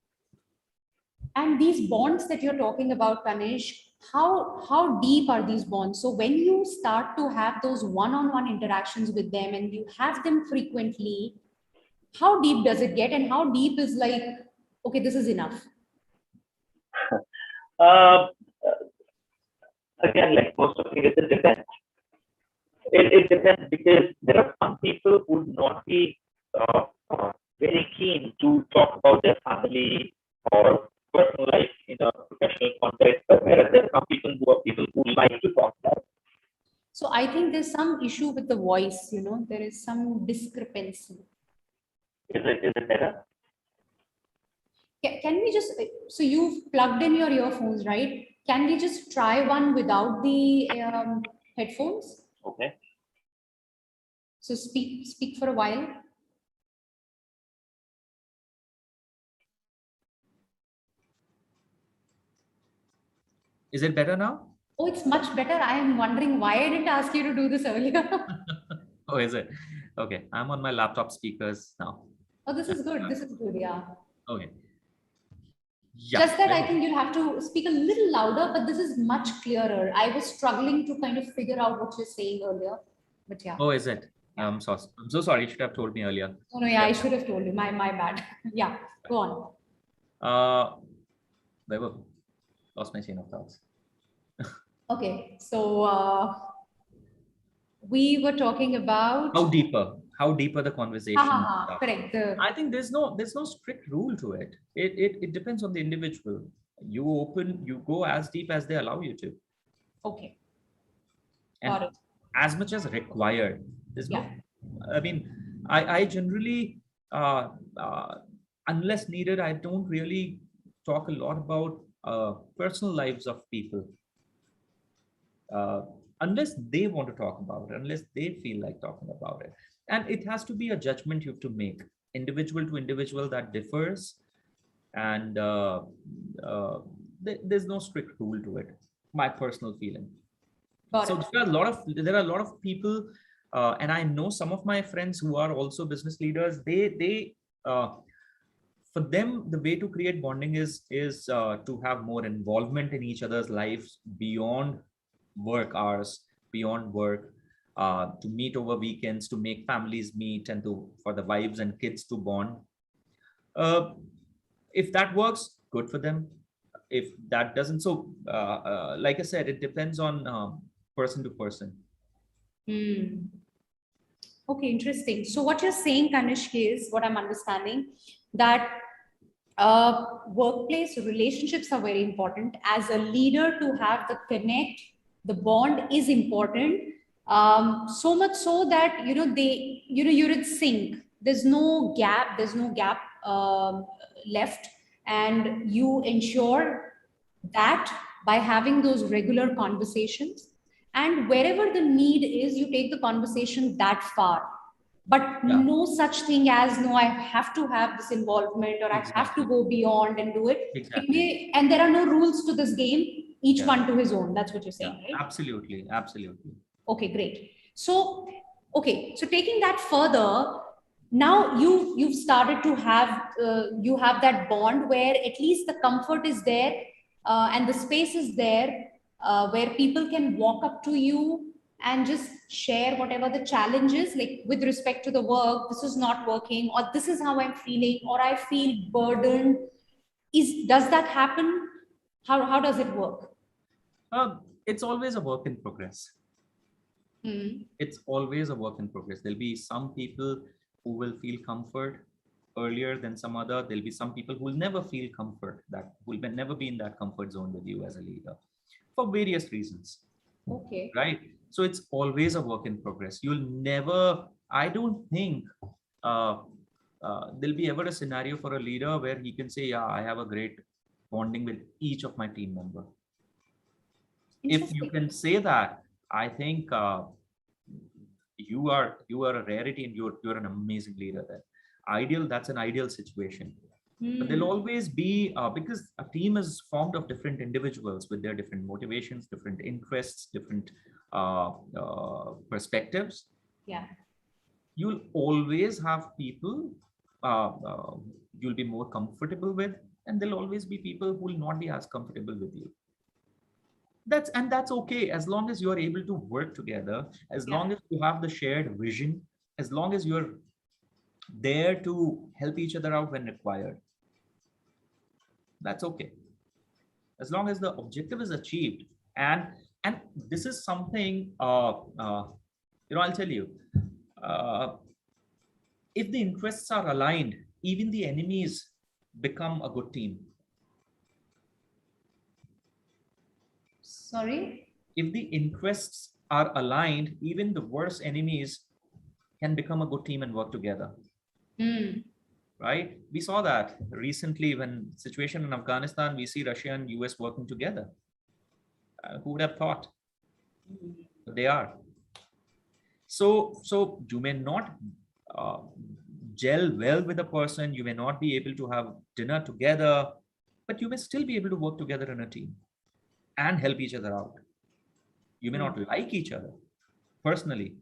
And these bonds that you're talking about, Kanish, how deep are these bonds? So when you start to have those one-on-one interactions with them and you have them frequently, how deep does it get? And how deep is like, okay, this is enough? Again, like most of it, it depends. It depends, because there are some people who would not be very keen to talk about their family or personal life in a professional context, whereas there are some people who like to talk about it. So I think there's some issue with the voice, there is some discrepancy. Is it better? Can we just, so you've plugged in your earphones, right? Can we just try one without the headphones? Okay. So speak for a while. Is it better now? Oh, it's much better. I am wondering why I didn't ask you to do this earlier. Oh, is it? Okay. I'm on my laptop speakers now. Oh, this is good. This is good. Yeah. Okay. Yeah. Just that I think you'll have to speak a little louder, but this is much clearer. I was struggling to kind of figure out what you're saying earlier, but yeah. Oh, is it? Yeah. I'm so sorry. You should have told me earlier. Oh, no, yeah, I should have told you. My bad. Yeah, go on. Lost my chain of thoughts. Okay, so we were talking about how deeper the conversation. Correct. I think there's no strict rule to it. It depends on the individual. You go as deep as they allow you to. Okay. And got it. As much as required. There's no, I mean, I generally, unless needed, I don't really talk a lot about personal lives of people. Unless they want to talk about it, unless they feel like talking about it. And it has to be a judgment you have to make, individual to individual, that differs. And there's no strict rule to it, my personal feeling. So there are a lot of people, and I know some of my friends who are also business leaders. They for them, the way to create bonding is to have more involvement in each other's lives beyond work hours, beyond work, to meet over weekends, to make families meet, and for the wives and kids to bond. If that works, good for them. If that doesn't, so like I said, it depends on person to person. Okay, interesting. So what you're saying, Kanishka, is what I'm understanding, that workplace relationships are very important. As a leader, to have the connect, the bond is important. So much so that you're in sync. There's no gap left, and you ensure that by having those regular conversations, and wherever the need is, you take the conversation that far. But no such thing as, no, I have to have this involvement, or I have to go beyond and do it. And there are no rules to this game, each one to his own. That's what you're saying, right? Absolutely, absolutely. Okay, great. So, okay, so taking that further, now you've started to have you have that bond where at least the comfort is there, and the space is there, where people can walk up to you and just share whatever the challenge is, like with respect to the work, this is not working, or this is how I'm feeling, or I feel burdened. Does that happen? How does it work? It's always a work in progress. It's always a work in progress. There'll be some people who will feel comfort earlier than some other. There'll be some people who will never feel comfort, that will never be in that comfort zone with you as a leader for various reasons. Okay. Right. So it's always a work in progress. You'll never, I don't think there'll be ever a scenario for a leader where he can say, yeah, I have a great bonding with each of my team member. If you can say that, I think you are a rarity, and you're an amazing leader then. That's an ideal situation. But there'll always be, because a team is formed of different individuals with their different motivations, different interests, different perspectives. Yeah. You'll always have people you'll be more comfortable with, and there'll always be people who will not be as comfortable with you. That's okay, as long as you're able to work together, as long as you have the shared vision, as long as you're there to help each other out when required. That's okay, as long as the objective is achieved. And this is something I'll tell you, if the interests are aligned, even the enemies become a good team. Sorry? If the interests are aligned, even the worst enemies can become a good team and work together. Right? We saw that recently when situation in Afghanistan, we see Russia and US working together. Who would have thought? But they are. So you may not gel well with a person, you may not be able to have dinner together, but you may still be able to work together in a team and help each other out. You may not like each other personally,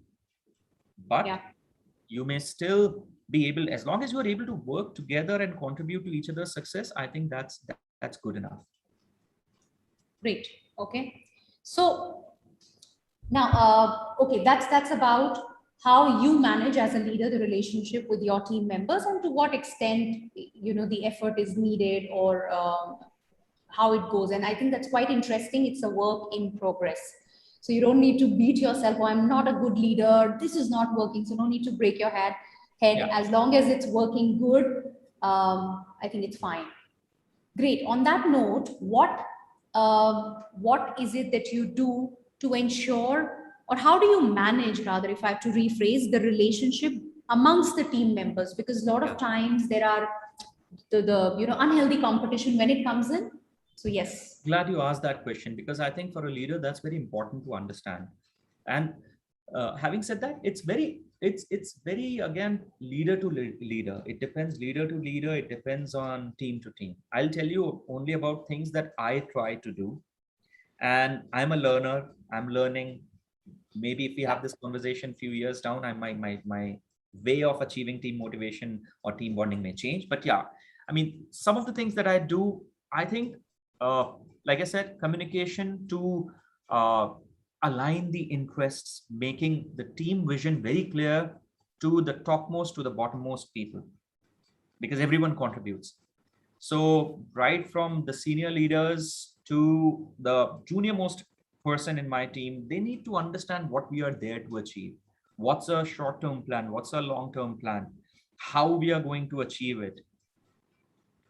but you may still be able, as long as you are able to work together and contribute to each other's success, I think that's good enough. Great. Okay. So now, okay, that's about how you manage as a leader the relationship with your team members, and to what extent the effort is needed, or how it goes. And I think that's quite interesting. It's a work in progress. So you don't need to beat yourself, oh, I'm not a good leader, this is not working. So no need to break your head. As long as it's working good, I think it's fine. Great. On that note, what is it that you do to ensure, or how do you manage, rather, if I have to rephrase, the relationship amongst the team members? Because a lot of times there are the unhealthy competition when it comes in. So yes. Glad you asked that question, because I think for a leader, that's very important to understand. And having said that, it's very, again, leader to leader. It depends leader to leader. It depends on team to team. I'll tell you only about things that I try to do. And I'm a learner. I'm learning. Maybe if we have this conversation a few years down, my way of achieving team motivation or team bonding may change. But yeah, I mean, some of the things that I do, I think, like I said, communication to align the interests, making the team vision very clear to the topmost, to the bottommost people, because everyone contributes. So right from the senior leaders to the junior most person in my team, they need to understand what we are there to achieve. What's a short-term plan? What's a long-term plan? How we are going to achieve it?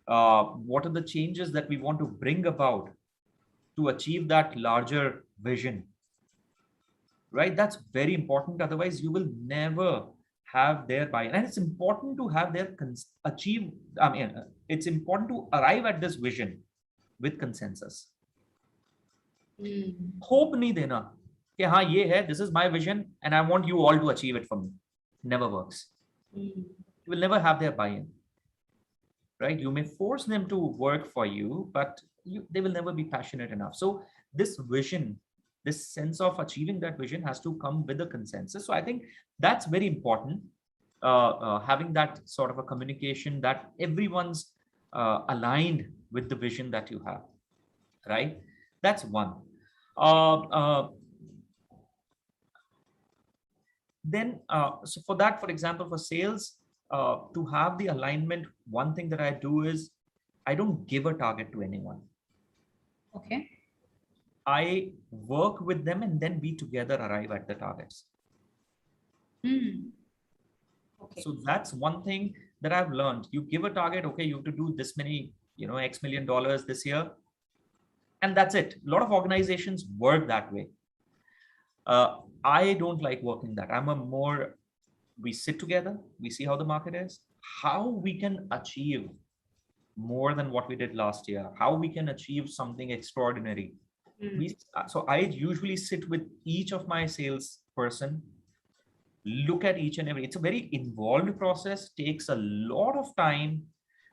What are the changes that we want to bring about to achieve that larger vision? Right? That's very important. Otherwise, you will never have their buy-in, and it's important to have their achieve. I mean, it's important to arrive at this vision with consensus. Hope nahi dena कि हाँ ये है, this is my vision and I want you all to achieve it for me. Never works. You will never have their buy-in, right? You may force them to work for you, but they will never be passionate enough. So this vision, this sense of achieving that vision has to come with a consensus. So I think that's very important, having that sort of a communication that everyone's aligned with the vision that you have, right? That's one. Then, so for that, for example, for sales, to have the alignment, one thing that I do is I don't give a target to anyone. Okay. I work with them and then we together arrive at the targets. Okay. So that's one thing that I've learned. You give a target, okay, you have to do this many, X million dollars this year. And that's it. A lot of organizations work that way. I don't like working that. I'm a more, we sit together, we see how the market is, how we can achieve more than what we did last year, how we can achieve something extraordinary. So I usually sit with each of my salesperson, look at each and every, it's a very involved process, takes a lot of time,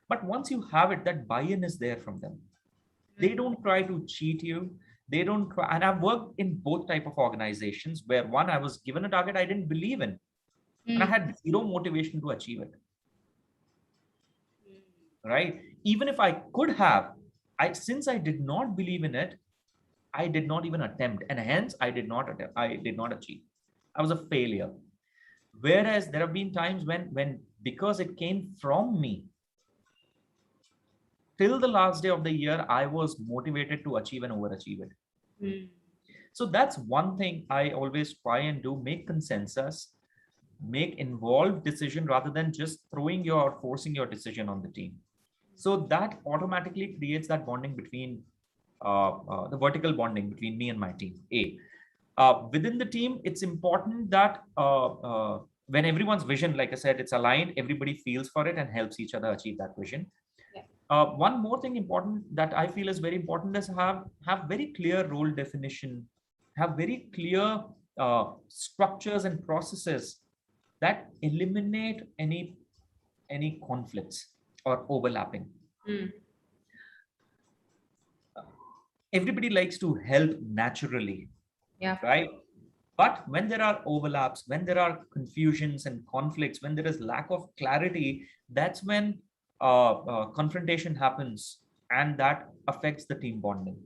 but once you have it, that buy-in is there from them. They don't try to cheat you. They don't try, and I've worked in both type of organizations where one, I was given a target I didn't believe in, and I had zero motivation to achieve it. Right? Even if I could have, since I did not believe in it, I did not even attempt, and hence I did not attempt. I did not achieve. I was a failure. Whereas there have been times when because it came from me, till the last day of the year, I was motivated to achieve and overachieve it. So that's one thing I always try and do, make consensus, make involved decision rather than just forcing your decision on the team. So that automatically creates that bonding between the vertical bonding between me and my team. Within the team, it's important that when everyone's vision, like I said, it's aligned, everybody feels for it and helps each other achieve that vision. One more thing important that I feel is very important is have very clear role definition, have very clear structures and processes that eliminate any conflicts or overlapping. Everybody likes to help naturally, right? But when there are overlaps, when there are confusions and conflicts, when there is lack of clarity, that's when confrontation happens, and that affects the team bonding.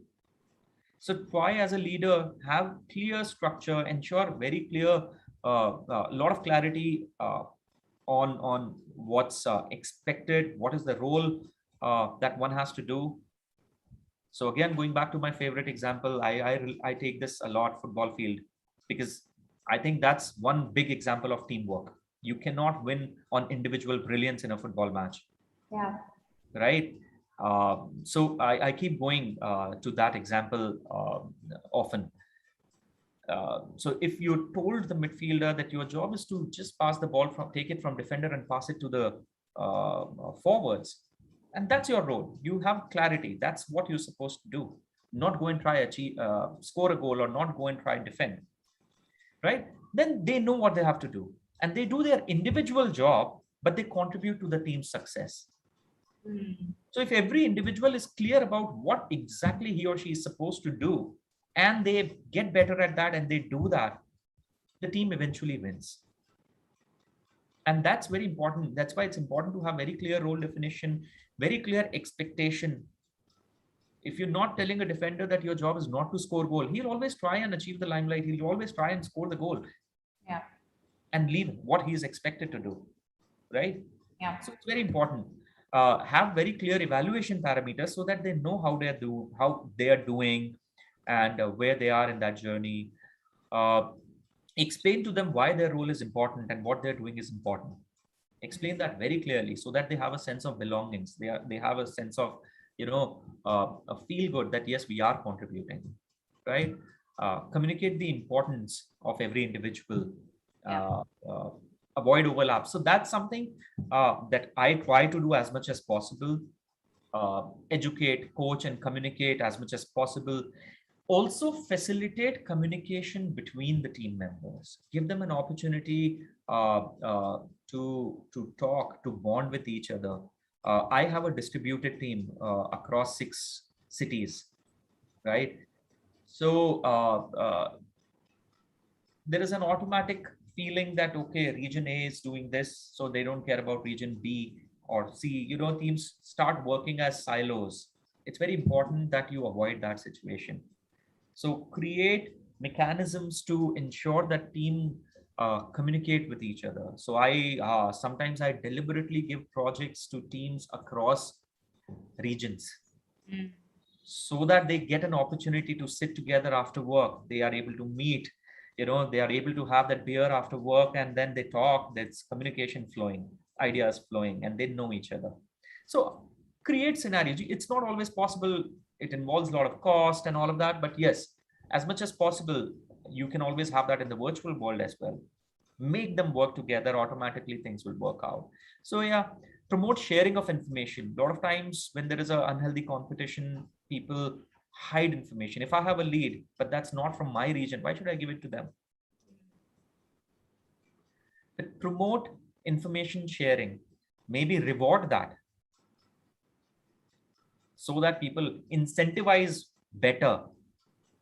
So try as a leader, have clear structure, ensure very clear, a lot of clarity on what's expected, what is the role that one has to do. So again, going back to my favorite example, I take this a lot, football field, because I think that's one big example of teamwork. You cannot win on individual brilliance in a football match. Yeah. Right. So I keep going to that example often. So if you told the midfielder that your job is to just pass the ball take it from defender and pass it to the forwards, and that's your role, you have clarity, that's what you're supposed to do, not go and try achieve score a goal, or not go and try defend, right? Then they know what they have to do, and they do their individual job, but they contribute to the team's success. So if every individual is clear about what exactly he or she is supposed to do, and they get better at that and they do that, the team eventually wins. And that's very important. That's why it's important to have very clear role definition, very clear expectation. If you're not telling a defender that your job is not to score goal, he'll always try and achieve the limelight. He'll always try and score the goal. Yeah. And leave what he is expected to do, right? Yeah. So it's very important. Have very clear evaluation parameters so that they know how they are doing, and where they are in that journey. Explain to them why their role is important and what they're doing is important. Explain that very clearly so that they have a sense of belongings. They have a sense of, a feel good that yes, we are contributing, right? Communicate the importance of every individual. avoid overlap. So that's something that I try to do as much as possible. Educate, coach, and communicate as much as possible. Also facilitate communication between the team members. Give them an opportunity to talk, to bond with each other. I have a distributed team across 6 cities, right? So there is an automatic feeling that, okay, region A is doing this, so they don't care about region B or C. You know, teams start working as silos. It's very important that you avoid that situation. So create mechanisms to ensure that team communicate with each other. So I sometimes I deliberately give projects to teams across regions. So that they get an opportunity to sit together after work. They are able to meet, you know, they are able to have that beer after work, and then they talk. There's communication flowing, ideas flowing, and they know each other. So create scenarios. It's not always possible. It involves a lot of cost and all of that, but yes, as much as possible, you can always have that in the virtual world as well. Make them work together, automatically things will work out. So yeah, promote sharing of information. A lot of times when there is an unhealthy competition, people hide information. If I have a lead, but that's not from my region, why should I give it to them? But promote information sharing, maybe reward that, so that people incentivize better,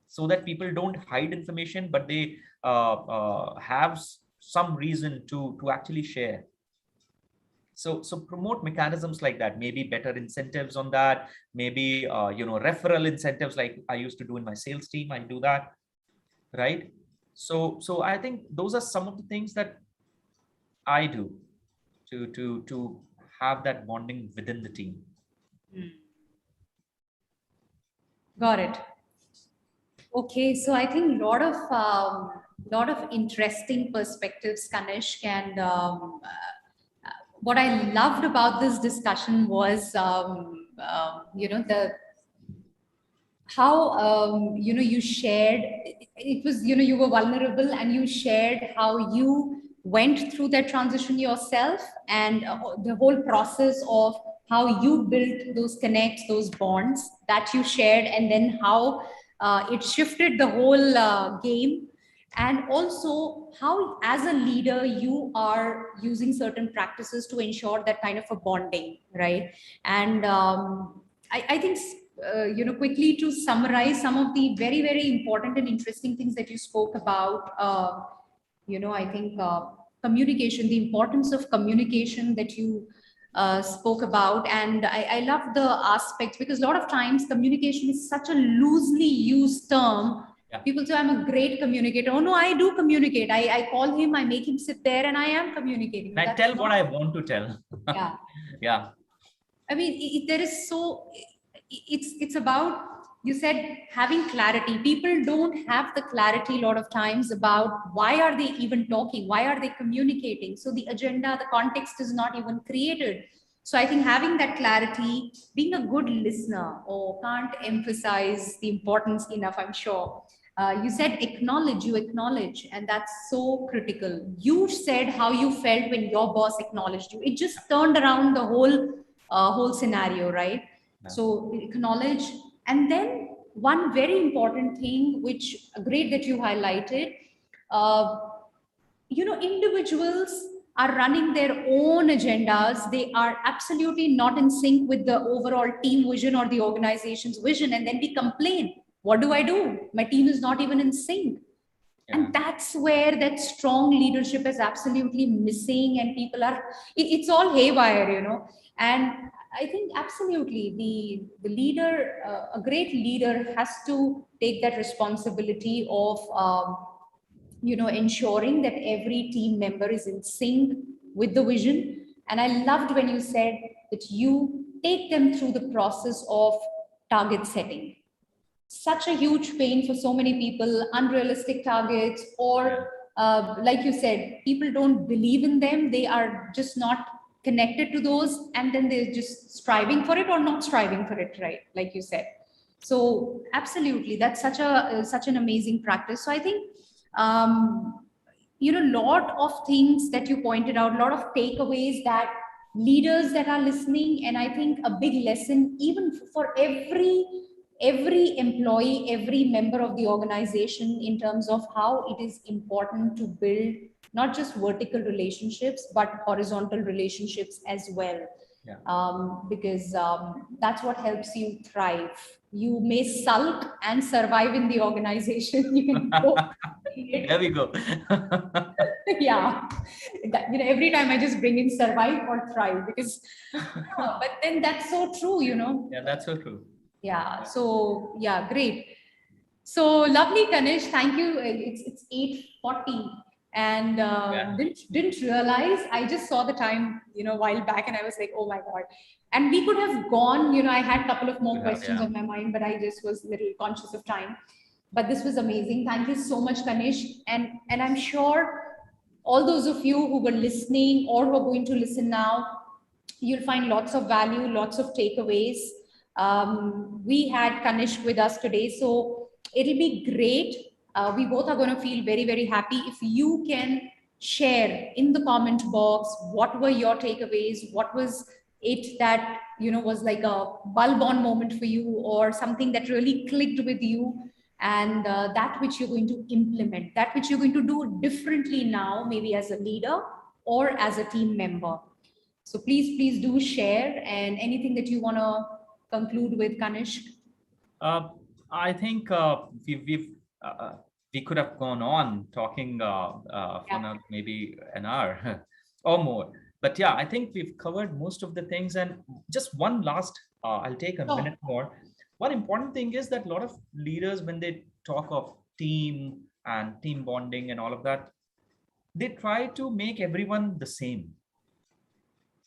so that people don't hide information, but they have some reason to actually share. So promote mechanisms like that, maybe better incentives on that, maybe you know, referral incentives like I used to do in my sales team. I do that, right? So I think those are some of the things that I do to have that bonding within the team. Got it. Okay, so I think a lot of interesting perspectives, Kanishk, and what I loved about this discussion was you know, the how you know, you shared, it was, you know, you were vulnerable and you shared how you went through that transition yourself, and the whole process of how you built those connects, those bonds that you shared, and then how it shifted the whole game. And also how as a leader you are using certain practices to ensure that kind of a bonding, right? And I think you know, quickly to summarize some of the very, very important and interesting things that you spoke about, you know, I think communication, the importance of communication that you spoke about. And I love the aspects, because a lot of times communication is such a loosely used term. Yeah. People say, I'm a great communicator. Oh no, I do communicate. I call him, I make him sit there, and I am communicating. I tell what I want to tell. Yeah. Yeah. I mean, there is so, it's about, you said, having clarity. People don't have the clarity a lot of times about why are they even talking, why are they communicating. So the agenda, the context is not even created. So I think having that clarity, being a good listener, or can't emphasize the importance enough, I'm sure. You said acknowledge, you acknowledge, and that's so critical. You said how you felt when your boss acknowledged you. It just turned around the whole scenario, right? Yeah. So acknowledge. And then one very important thing, which great that you highlighted, you know, individuals are running their own agendas. They are absolutely not in sync with the overall team vision or the organization's vision. And then we complain, what do I do? My team is not even in sync. Yeah. And that's where that strong leadership is absolutely missing, and people are, it's all haywire, you know. And I think absolutely the leader, a great leader has to take that responsibility of, you know, ensuring that every team member is in sync with the vision. And I loved when you said that you take them through the process of target setting. Such a huge pain for so many people, unrealistic targets, or like you said, people don't believe in them. They are just not connected to those, and then they're just striving for it or not striving for it, right? Like you said. So absolutely, that's such an amazing practice. So I think lot of things that you pointed out, a lot of takeaways that leaders that are listening, and I think a big lesson even for every employee, every member of the organization, in terms of how it is important to build not just vertical relationships, but horizontal relationships as well. Yeah. Because that's what helps you thrive. You may sulk and survive in the organization. You can go. There we go. Yeah. Every time I just bring in survive or thrive, because, but then that's so true, Yeah, that's so true. Yeah. So yeah, great. So lovely, Kanish. Thank you. It's 8:40, and Yeah. didn't realize. I just saw the time, a while back, and I was like, oh my god. And we could have gone. I had a couple of more questions on my mind, but I just was a little conscious of time. But this was amazing. Thank you so much, Kanish. And I'm sure all those of you who were listening or who are going to listen now, you'll find lots of value, lots of takeaways. We had Kanishk with us today, so it'll be great. We both are going to feel very, very happy if you can share in the comment box what were your takeaways, what was it that was like a bulb on moment for you, or something that really clicked with you, and that which you're going to implement, that which you're going to do differently now, maybe as a leader or as a team member. So please do share, and anything that you want to conclude with, Kanishk. I think we could have gone on talking for maybe an hour or more. But yeah, I think we've covered most of the things. And just one last, I'll take a minute more. One important thing is that a lot of leaders, when they talk of team and team bonding and all of that, they try to make everyone the same.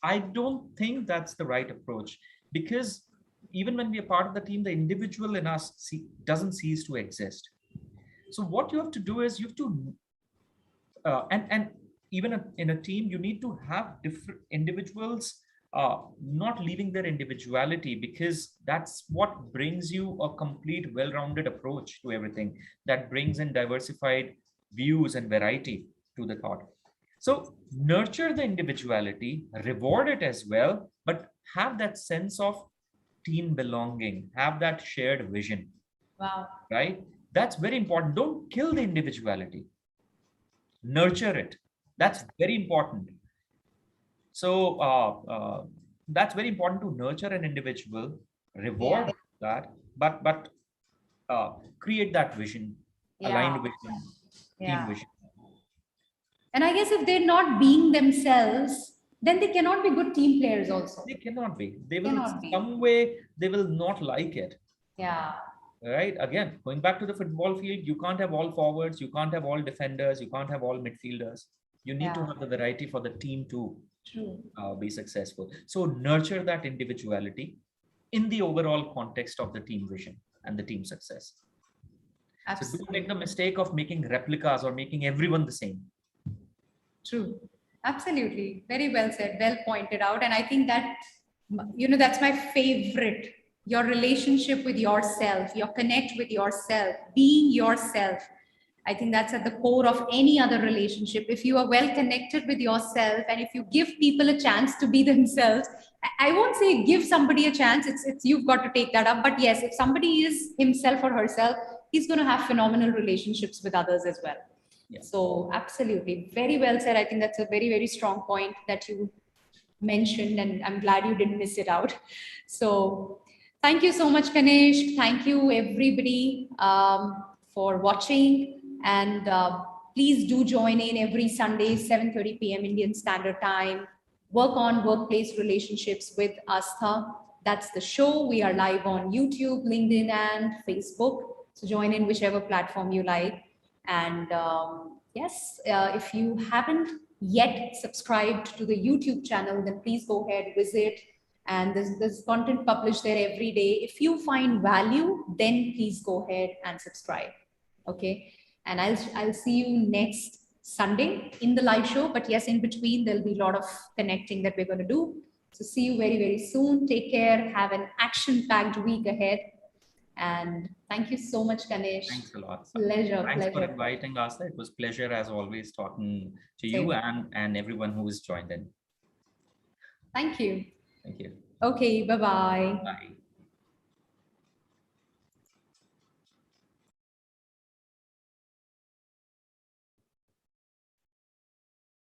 I don't think that's the right approach, because even when we are part of the team, the individual in us doesn't cease to exist. So what you have to do is you have to, and even in a team, you need to have different individuals not leaving their individuality, because that's what brings you a complete, well-rounded approach to everything that brings in diversified views and variety to the thought. So nurture the individuality, reward it as well, but have that sense of team belonging, have that shared vision. Wow. Right? That's very important. Don't kill the individuality. Nurture it. That's very important. So that's very important, to nurture an individual, reward that, but create that vision, aligned vision, team vision. And I guess if they're not being themselves, then they cannot be good team players also. They cannot be. They will some way, they will not like it. Yeah. Right. Again, going back to the football field, you can't have all forwards, you can't have all defenders, you can't have all midfielders. You need to have the variety for the team to be successful. So nurture that individuality in the overall context of the team vision and the team success. Absolutely. So don't make the mistake of making replicas or making everyone the same. True. Absolutely. Very well said. Well pointed out. And I think that, that's my favorite. Your relationship with yourself, your connect with yourself, being yourself. I think that's at the core of any other relationship. If you are well connected with yourself, and if you give people a chance to be themselves, I won't say give somebody a chance. It's you've got to take that up. But yes, if somebody is himself or herself, he's going to have phenomenal relationships with others as well. Yeah. So absolutely. Very well said. I think that's a very, very strong point that you mentioned, and I'm glad you didn't miss it out. So thank you so much, Kanish. Thank you, everybody, for watching. And please do join in every Sunday, 7:30 p.m. Indian Standard Time. Work on workplace relationships with Aastha. That's the show. We are live on YouTube, LinkedIn, and Facebook. So join in whichever platform you like. And yes, if you haven't yet subscribed to the YouTube channel, then please go ahead, visit. And there's content published there every day. If you find value, then please go ahead and subscribe. Okay. And I'll see you next Sunday in the live show. But yes, in between, there'll be a lot of connecting that we're going to do. So see you very, very soon. Take care. Have an action-packed week ahead. And thank you so much, Kanish. Thanks a lot. Pleasure. Thanks for inviting us. It was pleasure as always talking to you and everyone who has joined in. Thank you. Thank you. Okay, bye-bye. Bye.